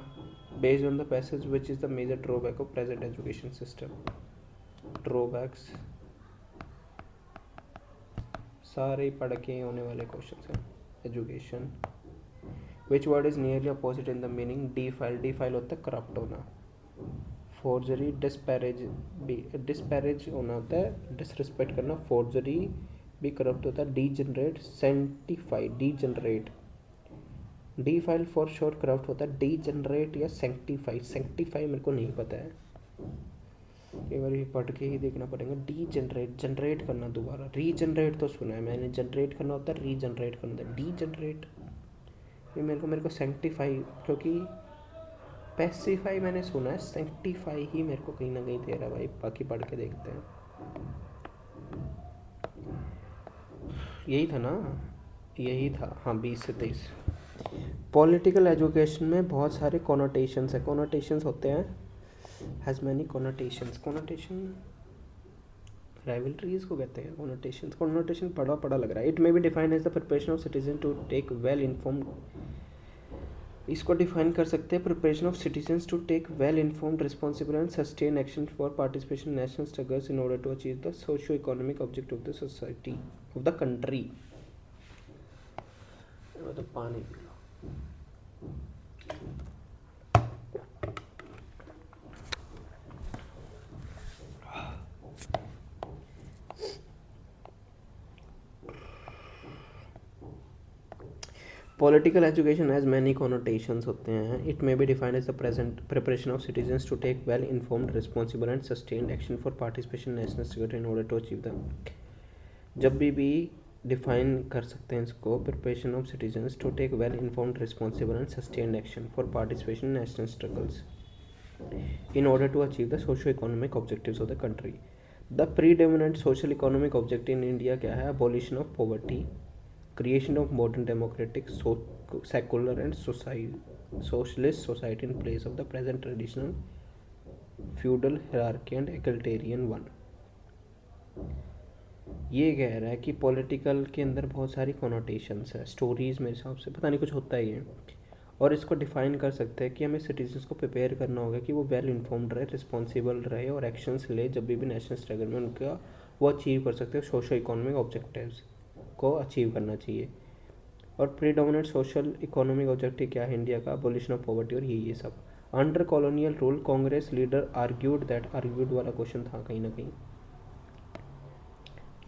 based on the passage which is the major drawback of present education system. Drawbacks सारे पढ़ के होने वाले क्वेश्चन हैं। Education, which word is nearly opposite in the meaning? Defile होता है करप्ट होना। फोर्जरी, डिस्पैरेज होना होता है डिसरिस्पेक्ट करना। फोर्जरी भी करप्ट होता है। Degenerate, sanctify, degenerate. Defile for sure corrupt होता है। डीजनरेट या सेंटिफाई, सेंटिफाई मेरे को नहीं पता है, कई बार ये पढ़ के ही देखना पड़ेगा। डीजनरेट, जनरेट करना दोबारा। रीजनरेट तो सुना है मैंने, जनरेट करना होता है, रीजनरेट करना होता है। डीजनरेट ये मेरे को सेंटिफाई, क्योंकि पैसिफाई मैंने सुना है, सेंटिफाई ही मेरे को कहीं ना कहीं दे रहा है भाई। बाकी पढ़ के देखते हैं। यही था ना, यही था हाँ, 20 से 23। पॉलिटिकल एजुकेशन में बहुत सारे कॉनोटेशंस है। कॉनोटेशंस होते हैं, has many connotations. Connotation rivalries को कहते हैं कॉनोटेशंस। कॉनोटेशन पढ़ा लग रहा है। It may be defined as the preparation of citizen to take well informed, इसको डिफाइन कर सकते हैं, preparation of citizens to take well informed responsible and sustain action for participation in national struggles in order to achieve the socio economic objective of the society of the country. तो पानी पी लो। Political education has many connotations होते हैं। It may be defined as the present preparation of citizens to take well informed responsible and sustained action for participation national struggle in order to achieve the. जब भी define कर सकते हैं इसको, preparation of citizens to take well informed responsible and sustained action for participation in national struggles in order to achieve the socio-economic objectives of the country. The predominant social economic objective in India क्या है? Abolition of poverty, creation of modern democratic, secular and socialist society in place of the present traditional feudal hierarchy and egalitarian one. ये कह रहा है कि political के अंदर बहुत सारी कॉनोटेशंस है। स्टोरीज मेरे हिसाब से पता नहीं कुछ होता ही है, और इसको डिफाइन कर सकते हैं कि हमें सिटीजन्स को प्रिपेयर करना होगा कि वो वेल इन्फॉर्म्ड रहे, रिस्पॉन्सिबल रहे और एक्शंस ले जब भी नेशनल स्ट्रगल में उनका वो अचीव कर सकते हैं, सोशो इकोनॉमिक ऑब्जेक्टिव्स को अचीव करना चाहिए। और प्रीडोमिनेंट सोशल इकोनॉमिक ऑब्जेक्टिव क्या है इंडिया का? अबॉलिशन ऑफ पॉवर्टी और ये सब। Under colonial rule Congress leader argued that, argued वाला क्वेश्चन था कहीं ना कहीं,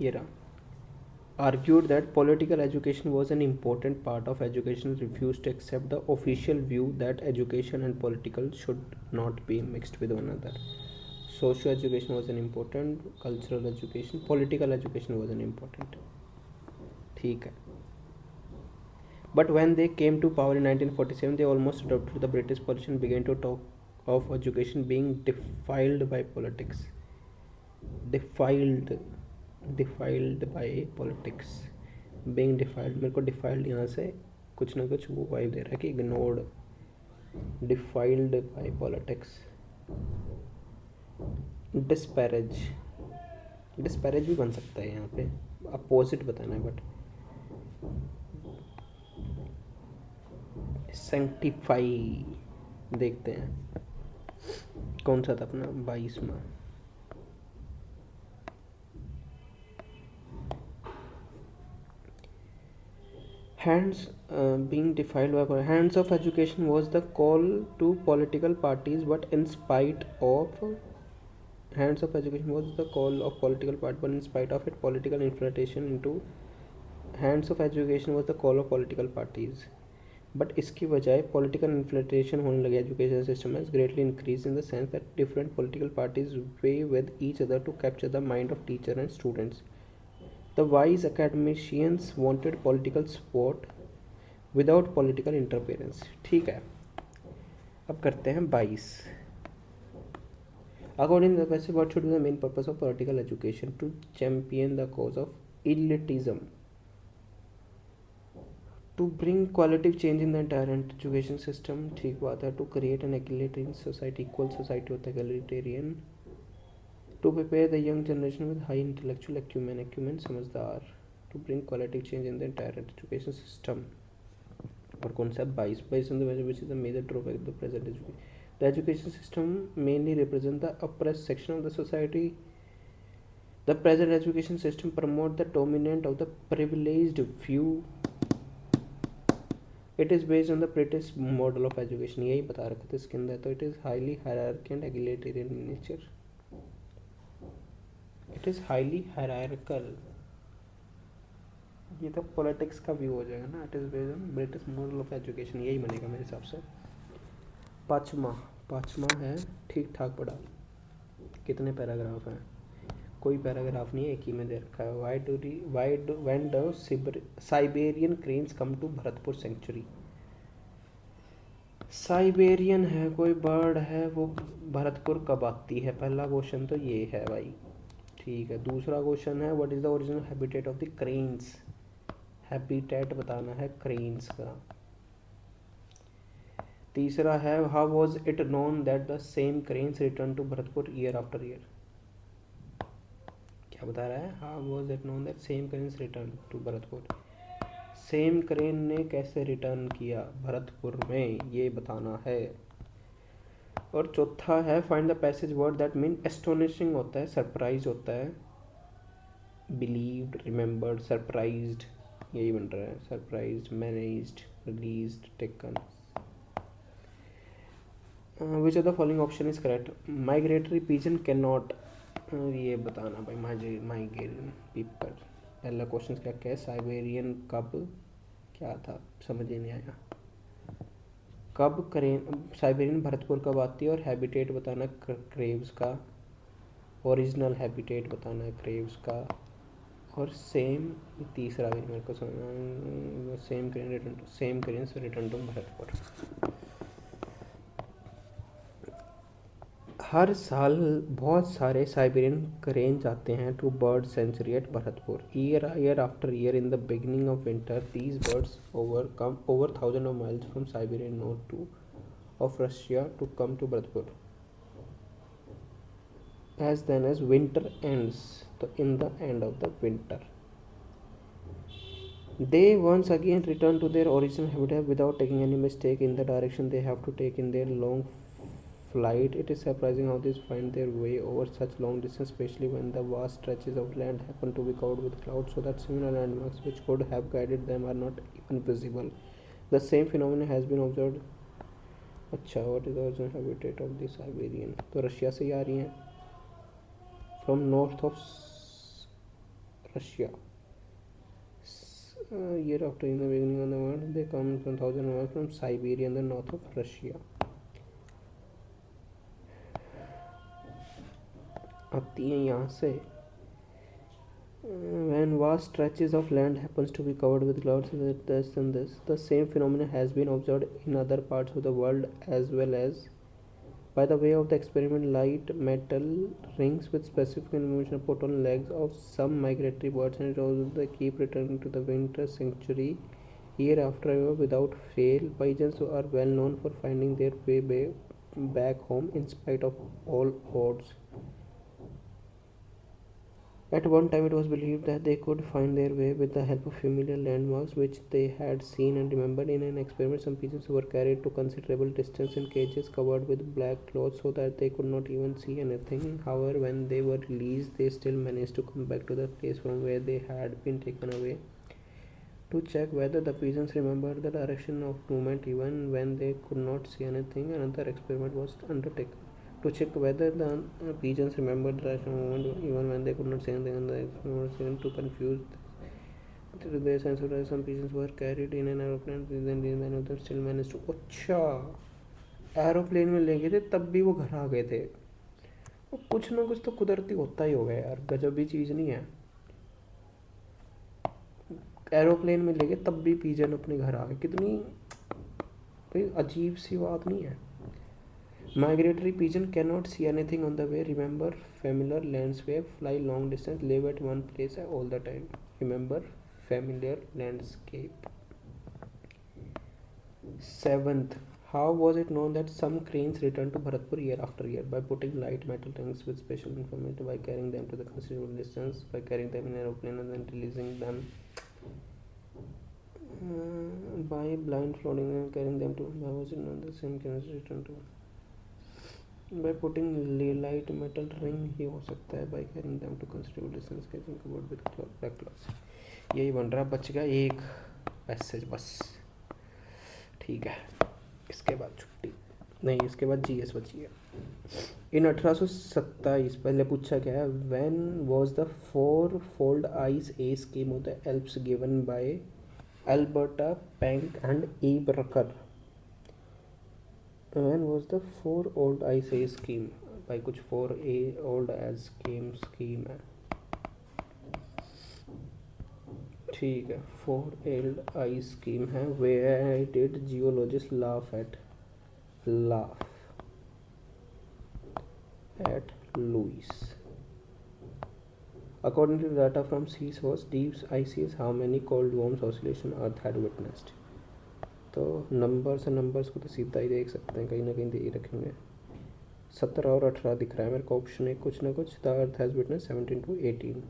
ये रहा। Argued that political education was an important part of education, refused to accept the official view that education and political should not be mixed with one another. Socio education was an important, cultural education, political education was an important. ठीक है. But when they came to power in 1947, they almost adopted the British position, began to talk of education being defiled by politics. defiled defiled by politics. being defiled, मेरे को defiled यहाँ से कुछ ना कुछ वो वाइब दे रहा है कि ignored. defiled by politics. disparage. disparage भी बन सकता है यहाँ पे, अपोजिट बताना है. बट सेंटिफाई देखते हैं कौन सा था अपना 22वां. Hands being defiled by hands of education was the call to political parties, but in spite of hands of education was the call of political party, but in spite of it, political infiltration into hands of education was the call of political parties. But इसकी बजाय political inflation होने लगे education system में greatly increase in the sense that different political parties vie with each other to capture the mind of teacher and students. The wise academicians wanted political support without political interference. ठीक है, अब करते हैं 22. According to the question, what should be the main purpose of political education? To champion the cause of elitism, to bring qualitative change in the entire education system. ठीक बात है. To create an egalitarian society, equal society होता है egalitarian. To prepare the young generation with high intellectual acumen समझदार. To bring qualitative change in the entire education system. और कौन सा 22 on the measure which is the major drawback of the present education. The education system mainly represent the oppressed section of the society. The present education system promote the dominant of the privileged few. It is based on the British model of education. यही बता रखा था इसके अंदर. तो it is highly hierarchical and egalitarian in nature. It is highly hierarchical. ये तो politics का व्यू हो जाएगा ना. It is based on British model of education. यही बनेगा मेरे हिसाब से. पाँचवा है ठीक ठाक पढ़ा. कितने पैराग्राफ हैं? कोई पैराग्राफ नहीं है, एक ही में दे रखा है. When do Siberian cranes come to Bharatpur sanctuary? Siberian है कोई बर्ड है, वो भरतपुर कब आती है? पहला क्वेश्चन तो ये है भाई. ठीक है. दूसरा क्वेश्चन है what is the original habitat of the cranes. Habitat बताना है क्रेन्स का. तीसरा है how was it known that the same cranes return to Bharatpur year after year. क्या बता रहा है? How was it known that same cranes return to Bharatpur. Same crane ने कैसे रिटर्न किया भरतपुर में, ये बताना है. और चौथा है find the passage word that mean astonishing होता है, सरप्राइज होता है, बिलीव्ड, रिमेंबर्ड, सरप्राइज्ड, यही बन रहा है. Surprised, managed, released, taken. Which of the following option is correct. Migratory pigeon can not. ये बताना भाई. Migration people. पहला क्वेश्चन क्या है? साइबेरियन कब क्या था, समझ ही नहीं आया. कब क्रेन साइबेरियन भरतपुर कब आती है, और हैबिटेट बताना क्रेव्स का, ओरिजिनल हैबिटेट बताना है क्रेव्स का, और सेम तीसरा भी मेरे को समझना. सेम क्रेन से रिटर्न टू भरतपुर. हर साल बहुत सारे साइबेरियन क्रेन जाते हैं to bird sanctuary at Bharatpur. Year after year in the beginning of winter these birds over thousands of miles from Siberian north to of Russia to come to Bharatpur. As then as winter ends, so in the end of the winter, they once again return to their original habitat without taking any mistake in the direction they have to take in their long flight. It is surprising how these find their way over such long distance, especially when the vast stretches of land happen to be covered with clouds, so that similar landmarks which could have guided them are not even visible. The same phenomenon has been observed. अच्छा, what is the original habitat of the Siberian? तो Russia से ही आ रही हैं. From north of Russia. Year after in the beginning of the world, they come from thousand miles from Siberia in the north of Russia. आती हैं यहाँ से. When vast stretches of land happens to be covered with clouds, this and this, the same phenomenon has been observed in other parts of the world as well as By the way of the experiment, light metal rings with specific information are put on legs of some migratory birds, and it also they keep returning to the winter sanctuary year after year without fail. Pigeons are well known for finding their way back home in spite of all odds. At one time, it was believed that they could find their way with the help of familiar landmarks which they had seen and remembered. In an experiment, some pigeons were carried to considerable distance in cages covered with black cloth so that they could not even see anything. However, when they were released, they still managed to come back to the place from where they had been taken away. To check whether the pigeons remembered the direction of movement even when they could not see anything, another experiment was undertaken. To check whether the pigeons remembered the direction of movement even when they could not see anything, and the experiment was taken to confuse their sense of direction. Some pigeons were carried in an aeroplane, then many of them still managed to. अच्छा, aeroplane में ले गए थे तब भी वो घर आ गए थे। कुछ ना कुछ तो कुदरती होता ही होगा यार, गजब भी चीज़ नहीं है। एरोप्लेन में लेके तब भी पिजन अपने घर आ गए, कितनी कोई अजीब सी बात नहीं है। Migratory pigeon can not see anything on the way, remember familiar landscape, fly long distance, live at one place all the time, remember familiar landscape. Seventh, how was it known that some cranes return to Bharatpur year after year? By putting light metal rings with special information, by carrying them to the considerable distance, by carrying them in an aeroplane and then releasing them, by blind floating and carrying them to. How was it known that some cranes return to? By putting light metal ring ही हो सकता है, by carrying them to considerable distance, catching covered with black cloths. यही बन रहा, बच गया एक passage बस, ठीक है। इसके बाद छुट्टी नहीं, इसके बाद जीएस बची है। इन 1827 पहले पूछा गया है, when was the four fold ice a scheme of the Alps given by Alberta Penck and Eberker. When was the four old ice a scheme, भाई कुछ four a old age scheme है, ठीक है। फोर एल्ड आई स्कीम है। Where did geologist laugh at Louis. According to data from sea source, deep ices, how many cold worms oscillation Earth had witnessed? तो numbers को तो सीधा ही देख सकते हैं, कहीं ना कहीं दे ही रखेंगे। 17 और 18 दिख रहा है मेरे को, ऑप्शन है कुछ ना कुछ। The earth has witness 17 to 18।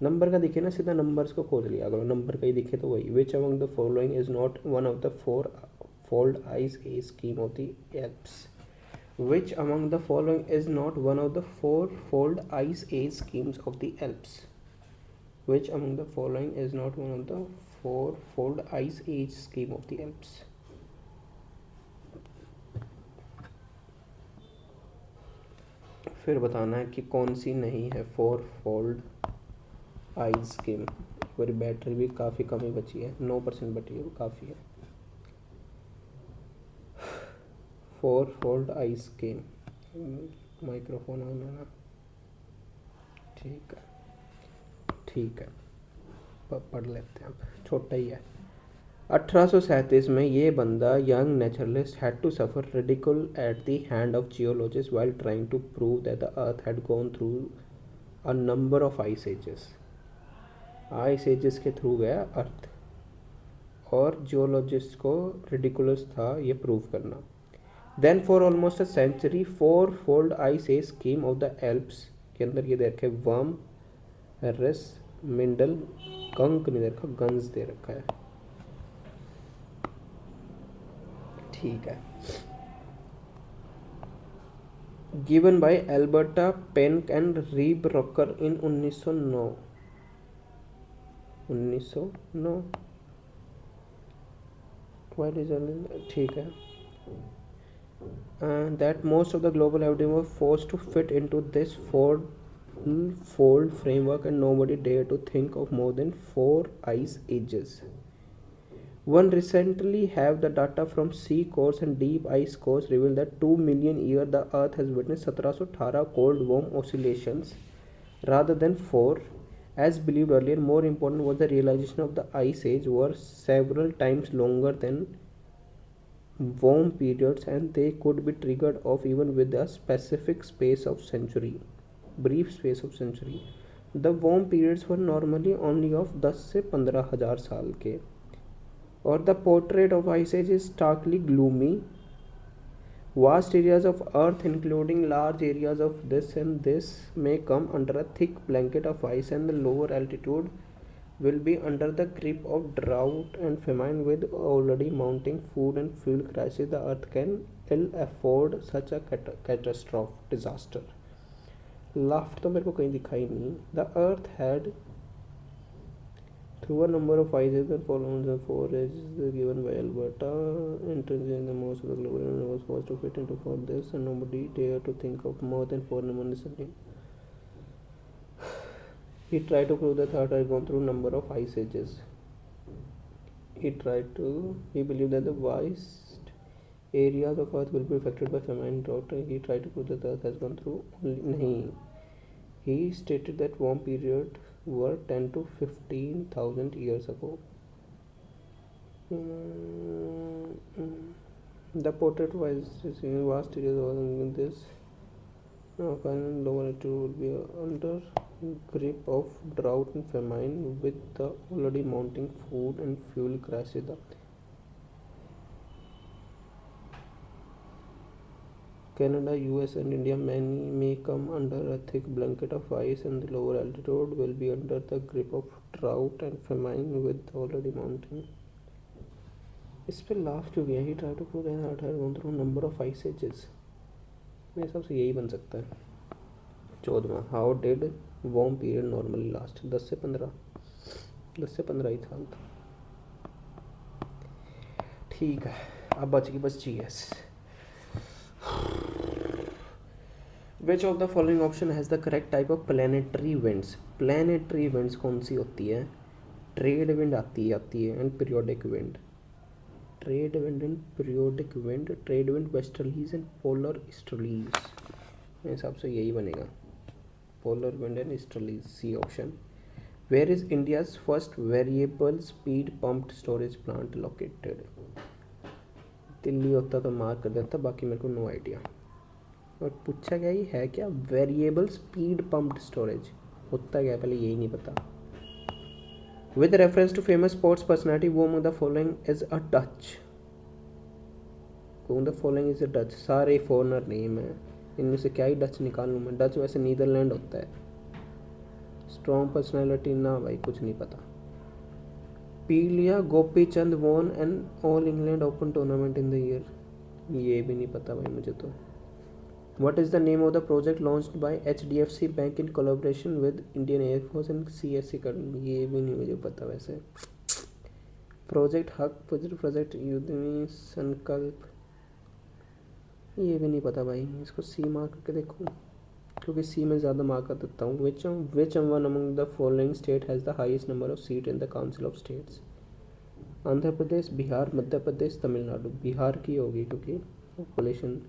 Number का दिखे ना, सीधा नंबर्स को खोज लिया अगर नंबर का ही दिखे तो वही। विच among the following is not one of the four fold ice a scheme of the Alps. Which among the following is not one of the four-fold ice age schemes of the Alps? Which among the following is not one of the four-fold ice age scheme of the Alps? फिर बताना है कि कौन सी नहीं है four fold ice scheme. मेरी battery भी काफ़ी कम ही बची है, 9% बची है, वो काफ़ी है। Four fold ice scheme, microphone on है ना, ठीक है ठीक है, पढ़ लेते हैं, अब छोटा ही है। 1837 में ये बंदा young naturalist had to suffer ridicule at the hand of geologist while trying to prove that the earth had gone through a number of ice ages के थ्रू गया अर्थ, और जियोलॉजिस्ट को रिडिकुलस था ये प्रूव करना। Then for almost a century four fold ice age scheme of the Alps के अंदर ये दे रखे वर्म रेस मिंडल कंक नहीं दे रखा, गन्स दे रखा है, ठीक है। Given by Alberta Penck and Reeb Rocker in 1909 ठीक है। That most of the global evidence were forced to fit into this fold framework, and nobody dared to think of more than 4 ice ages. One recently have the data from sea cores and deep ice cores reveal that 2 million years the earth has witnessed 1718 cold warm oscillations rather than 4 as believed earlier. More important was the realization of the ice age were several times longer than warm periods, and they could be triggered off even with a specific space of century, brief space of century. The warm periods were normally only of 10 से 15,000 साल के, और the portrait of ice age is starkly gloomy. Vast areas of earth, including large areas of this and this, may come under a thick blanket of ice, and the lower altitude will be under the grip of drought and famine. With already mounting food and fuel crisis, the earth can ill afford such a catastrophe disaster. Laughed तो मेरे को कहीं दिखाई नहीं. The earth had through a number of ices and followed the four ages given by Alberta, entering the most of the global universe was to fit into for this, and nobody dared to think of more than 4 numbers. He tried to prove that Earth had gone through a number of ice ages. He believed that the vast areas of Earth will be affected by famine and drought. He tried to prove that the Earth has gone through only. He stated that warm period were 10 to 15,000 years ago. The portrait was in vast areas of this. Finally, lower altitude would be under grip of drought and famine. With the already mounting food and fuel crisis, Canada, US and India may come under a thick blanket of ice, and the lower altitude will be under the grip of drought and famine with already mounting. इस पे last जो गया, he try to prove that had gone through number of ice ages. मेरे हिसाब से यही बन सकता है. 14वां, how did warm period normally last. 10 से 15 ही साल था. ठीक है, अब बच गई बस GS. Which of the following option has the correct type of planetary winds? Planetary winds कौन सी होती है? ट्रेड विंड आती है and periodic wind. Trade wind and periodic wind. Trade wind westerlies and polar easterlies. मेरे हिसाब से यही बनेगा, polar wind and easterlies. C option. Where is India's first variable speed pumped storage plant located. Delhi होता तो mark कर देता, बाकी मेरे को नो आइडिया. और पूछा गया ही है क्या, वेरिएबल स्पीड पम्प्ड स्टोरेज होता क्या, पहले यही नहीं पता. With reference to famous sports personality, वो among the following is a Dutch. वो the following is a Dutch. सारे फॉरनर नेम है, इनमें से क्या ही डच निकाल लूँ मैं. डच वैसे नीदरलैंड होता है. स्ट्रॉन्ग पर्सनैलिटी ना भाई, कुछ नहीं पता. पीलिया Gopichand von N all England open tournament in the year. ये भी नहीं पता भाई मुझे तो. What is the name of the project launched by HDFC Bank in collaboration with Indian Air Force and CS Academy? ये भी नहीं मुझे पता वैसे. प्रोजेक्ट हक, प्रोजेक्ट युद्धमी, संकल्प, ये भी नहीं पता भाई. इसको सी मार्क करके देखो, क्योंकि सी में ज़्यादा मार्क कर देता हूँ. which one among the following state has the highest number of seat in the Council of States? Andhra Pradesh, Bihar, Madhya Pradesh, Tamil Nadu. Bihar की होगी क्योंकि population.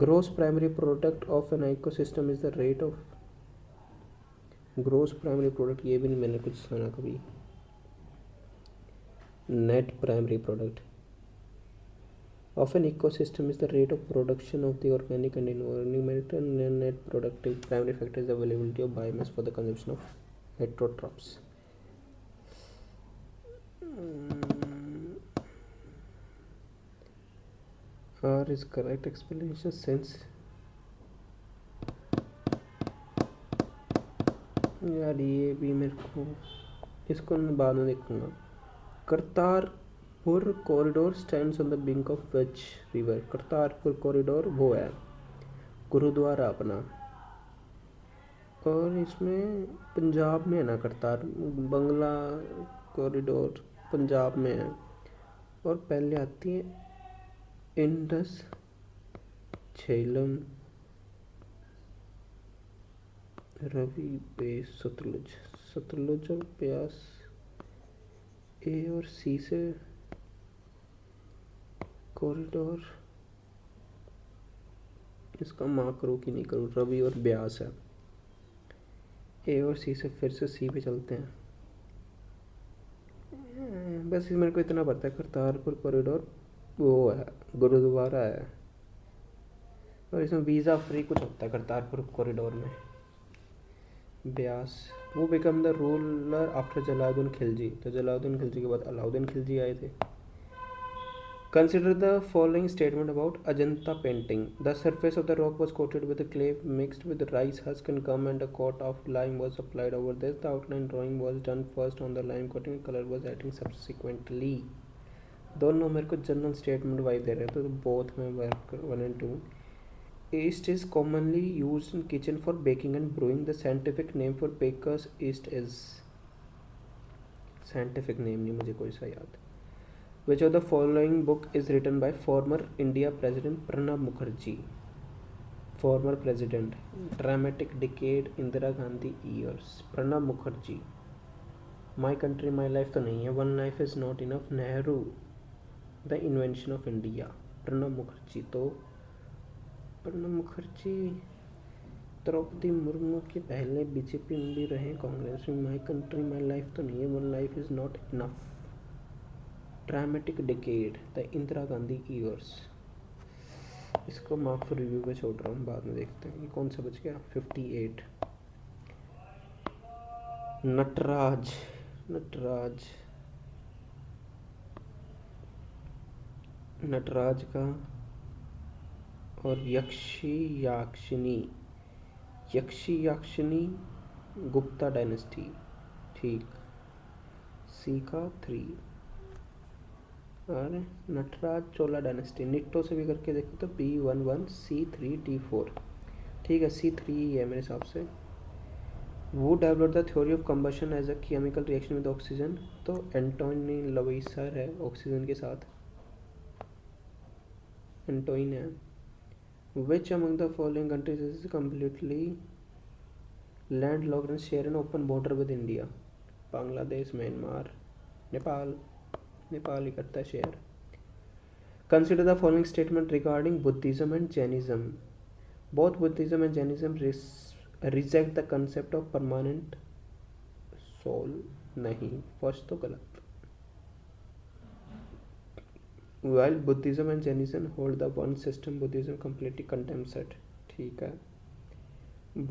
Gross primary product of an ecosystem is the rate of gross primary product. ये भी नहीं मैंने कुछ सुना कभी. Net primary product of an ecosystem is the rate of production of the organic and inorganic matter. Net productive primary factor is the availability of biomass for the consumption of heterotrophs. R is correct explanation since. यार ये भी मेरे को, इसको मैं बाद में देखूँगा. Kartarpur corridor stands on the bank of which river. Kartarpur corridor वो है गुरुद्वारा अपना, और इसमें पंजाब में है ना. करतार बंगला कॉरिडोर पंजाब में है. और पहले आती है इंडस, झेलम, रवि, बेस, सतलुज और ब्यास. ए और सी से कॉरिडोर, इसका मार्क करूँ कि नहीं करूँ. रवि और ब्यास है. ए और सी से फिर से सी पे चलते हैं. बस मेरे को इतना पता है, करतारपुर कॉरिडोर वो है, गुरुद्वारा है। और इसमें वीज़ा फ्री कुछ होता है करतारपुर कॉरिडोर में। ब्यास, वो become the ruler after Jalaluddin Khilji, तो जलालुद्दीन खिलजी के बाद अलाउद्दीन खिलजी आए थे। Consider the following statement about Ajanta painting. The surface of the rock was coated with clay mixed with rice husk and gum, and a coat of lime was applied over this. The outline drawing was done first on the lime coating, color was added subsequently. दोनों मेरे को general statement wise दे रहे हैं, तो both में work 1 and 2. Yeast is commonly used in kitchen for baking and brewing. The scientific name for baker's yeast is, scientific name नहीं मुझे कोई सा याद. Which of the following book is written by former India President Pranab Mukherjee? Former President, Dramatic Decade, Indira Gandhi Years, Pranab Mukherjee. My Country My Life तो नहीं है. One Life is Not Enough, Nehru, The Invention of India, Pranab Mukherjee. तो प्रणब मुखर्जी द्रौपदी मुर्मू के पहले BJP में भी रहे, कांग्रेस में. माई कंट्री माई लाइफ तो नहीं है. One life is not enough, dramatic decade, the Indira Gandhi years. इसको मार्क फॉर रिव्यू पे छोड़ रहा हूँ, बाद में देखते हैं. ये कौन सा बच गया? 58. नटराज, नटराज, नटराज का और यक्षी याक्षिनी, यक्षी याक्षिनी गुप्ता डायनेस्टी. ठीक, सी का 3. और नटराज चोला डायनेस्टी. निट्टो से भी करके देखो तो B11 C3 D4. ठीक है, C3 ही है मेरे हिसाब से. वो develop the theory of combustion as a chemical reaction with oxygen, तो एंटोनी लवेसर है ऑक्सीजन के साथ. एंटोइन है. Which among the following countries is completely land locked and share an open border with India? Bangladesh, Myanmar, Nepal. Nepal ही करता है share. Consider the following statement regarding Buddhism and Jainism. Both Buddhism and Jainism reject the concept of permanent soul. नहीं, first तो गलत. While Buddhism and Jainism hold the one system, Buddhism completely condemns it. ठीक है.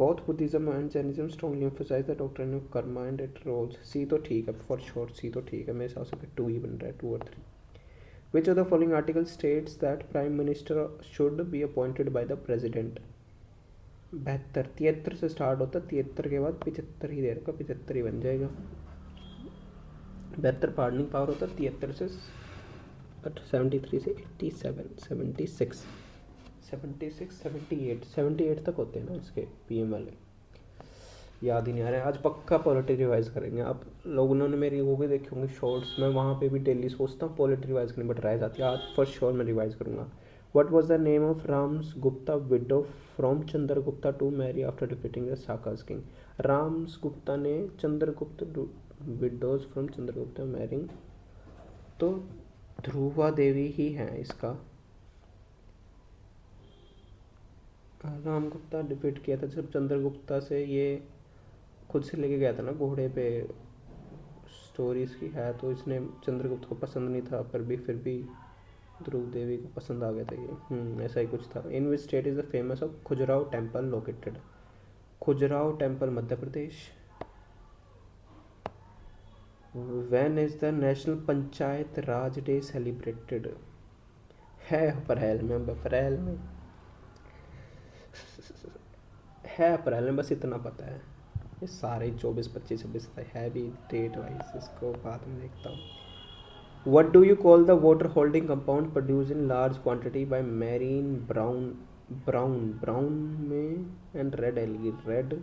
Both Buddhism and Jainism strongly emphasize the doctrine of karma and its roles. C तो ठीक है, for sure C तो ठीक है. मेरे हिसाब से फिर 2 ही बन रहा है, 2 और 3. Which of the following article states that Prime Minister should be appointed by the President? 72. 73 से स्टार्ट होता है, 73 के बाद 75 ही दे रखा, 75 ही बन जाएगा. 72 पार्डनिंग पावर होता है, 73 से 73 से 87, 76, 76, 78, 78 तक होते हैं ना इसके पीएम वाले. याद ही नहीं आ रहा है. आज पक्का पॉलिटी रिवाइज करेंगे. आप लोगों ने मेरी वो भी देखे होंगे शॉर्ट्स में, वहाँ पे भी डेली सोचता हूँ पॉलिटी रिवाइज करने, बट रह जाती है. आज फर्स्ट श्योर मैं रिवाइज करूँगा. What was the name of Ram's Gupta widow from Chandragupta to marry after defeating the Sakas king? Ram's Gupta ने Chandragupta widows from Chandragupta marrying, तो ध्रुवा देवी ही है इसका. राम गुप्ता डिफीट किया था जब चंद्रगुप्ता से, ये खुद से लेके गया था ना घोड़े पे. स्टोरी इसकी है, तो इसने चंद्रगुप्त को पसंद नहीं था, पर भी फिर भी ध्रुव देवी को पसंद आ गया था ये. ऐसा ही कुछ था. In which state is the famous of Khajuraho temple located? Khajuraho temple Madhya Pradesh. When is the national panchayat raj day celebrated? है अप्रैल में, अप्रैल में है, अप्रैल में, बस इतना पता है. ये सारे 24, 25, 26 है भी डेट वाइज, इसको बाद में देखता हूँ. What do you call the water holding compound produced in large quantity by marine brown में and red algae? Red.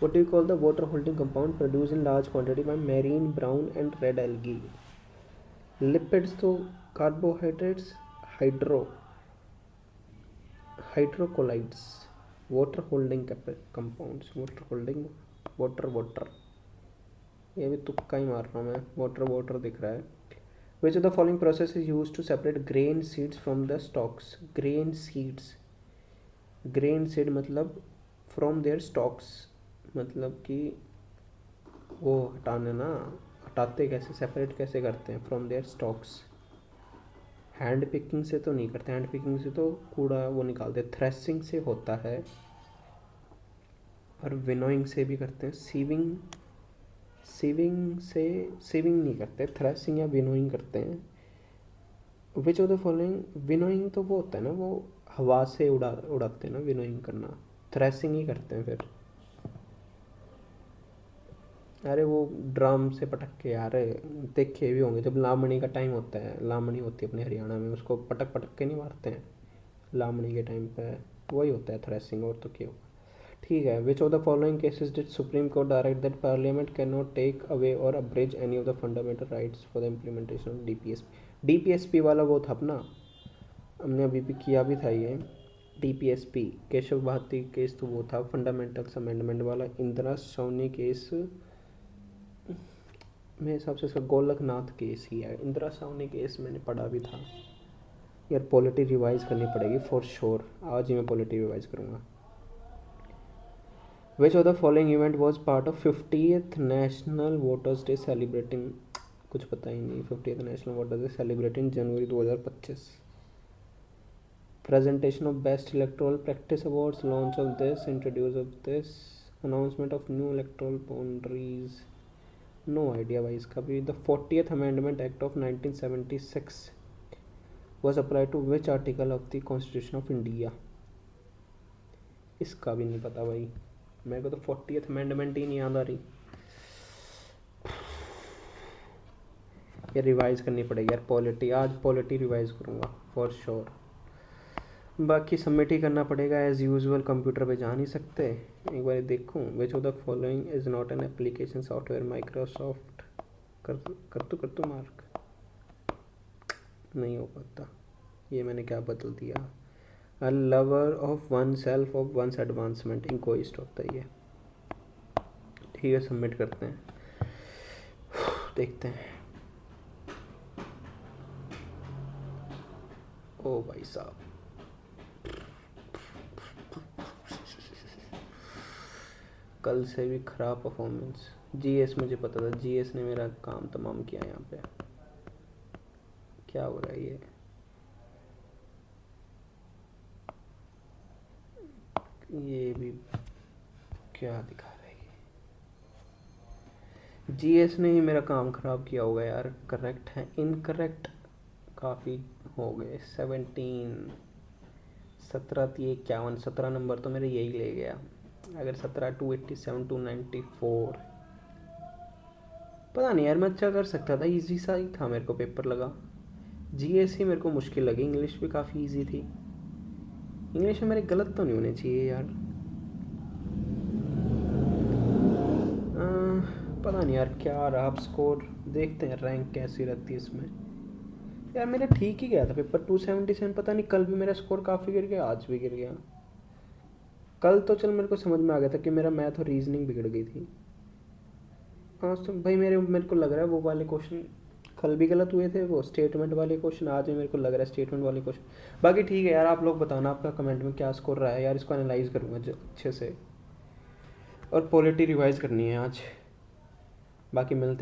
What do you call the water holding compound produced in large quantity by marine brown and red algae? Lipids तो carbohydrates, hydrocolloids. Water holding compounds, water. ये भी तुक्का ही मार रहा हूँ मैं. Water दिख रहा है. Which of the following process is used to separate grain seeds from the stalks? Grain seed मतलब from their stalks, मतलब कि वो हटाने ना, हटाते कैसे, सेपरेट कैसे करते हैं? from their stalks. Hand picking से तो नहीं करते, हैंड पिकिंग से तो कूड़ा वो निकालते, थ्रेसिंग से होता है और विनोइंग से भी करते हैं। सीविंग सीविंग से सीविंग नहीं करते, थ्रेसिंग या विनोइंग करते हैं। विच ऑफ द फॉलोइंग, विनोइंग तो वो होता है ना, वो हवा से उड़ाते हैं ना विनोइंग करना, थ्रेसिंग ही करते हैं फिर। अरे वो ड्रम से पटक के यार, देखे भी होंगे जब लामणी का टाइम होता है, लामणी होती है अपने हरियाणा में, उसको पटक पटक के नहीं मारते हैं लामणी के टाइम पे, वही होता है थ्रेसिंग, और तो क्या होगा। ठीक है, which of the following cases did supreme court direct that parliament can not take away और abridge any of the fundamental rights for the implementation of DPSP. DPSP वाला वो था अपना, हमने अभी भी किया भी था ये। डीपीएसपी केशव भारती केस तो वो था फंडामेंटल्स अमेंडमेंट वाला। इंदिरा सोनी केस मेरे हिसाब से इसका गोलकनाथ केस ही है। इंदिरा सावनी केस मैंने पढ़ा भी था यार। पॉलिटी रिवाइज करनी पड़ेगी फॉर श्योर, आज ही मैं पॉलिटी रिवाइज करूँगा। Which of the following event was part of 50th national voters day celebrating, कुछ पता ही नहीं। 50th national voters day celebrating January 2025। Presentation of best electoral practice awards, launch of this, introduce of this, announcement of new electoral boundaries, no idea भाई इसका भी। The 40th amendment act of 1976 was apply to which article of the constitution of India, इसका भी नहीं पता भाई, मेरे को तो 40th अमेंडमेंट ही नहीं याद आ रही। ये रिवाइज करनी पड़ेगी यार पॉलिटी, आज पॉलिटी रिवाइज करूँगा फॉर श्योर। बाकी सबमिट ही करना पड़ेगा एज यूजुअल, कंप्यूटर पे जा नहीं सकते। एक बार देखूँ, विच of the following is not an application software Microsoft, कर तू मार्क, नहीं हो पाता। ये मैंने क्या बदल दिया। A lover of oneself of one's advancement, इनकोइस्ट होता है ये। ठीक है, सबमिट करते हैं, देखते हैं। ओ भाई साहब, कल से भी ख़राब परफॉर्मेंस। जीएस मुझे पता था, जीएस ने मेरा काम तमाम किया। यहाँ पे क्या हो रहा है ये भी क्या दिखा रहा है ये। जीएस ने ही मेरा काम ख़राब किया होगा यार। करेक्ट है, इनकरेक्ट काफ़ी हो गए। 17 थी 51, 17 नंबर तो मेरे यही ले गया। अगर 17 287 294, पता नहीं यार, मैं अच्छा कर सकता था, इजी सा ही था मेरे को पेपर लगा। जीएस ही मेरे को मुश्किल लगी, इंग्लिश भी काफ़ी इजी थी। इंग्लिश में मेरे गलत तो नहीं होने चाहिए यार। पता नहीं यार क्या रहा। आप स्कोर देखते हैं, रैंक कैसी रहती है इसमें। यार मेरा ठीक ही गया था पेपर, 277। पता नहीं कल भी मेरा स्कोर काफ़ी गिर गया, आज भी गिर गया। कल तो चल मेरे को समझ में आ गया था कि मेरा मैथ और रीजनिंग बिगड़ गई थी। आज तो भाई मेरे को लग रहा है वो वाले क्वेश्चन कल भी गलत हुए थे, वो स्टेटमेंट वाले क्वेश्चन आज भी मेरे को लग रहा है स्टेटमेंट वाले क्वेश्चन। बाकी ठीक है यार, आप लोग बताना आपका कमेंट में क्या स्कोर रहा है यार, इसको एनालाइज करूँगा अच्छे से। और पॉलिटी रिवाइज करनी है आज। बाकी मिलते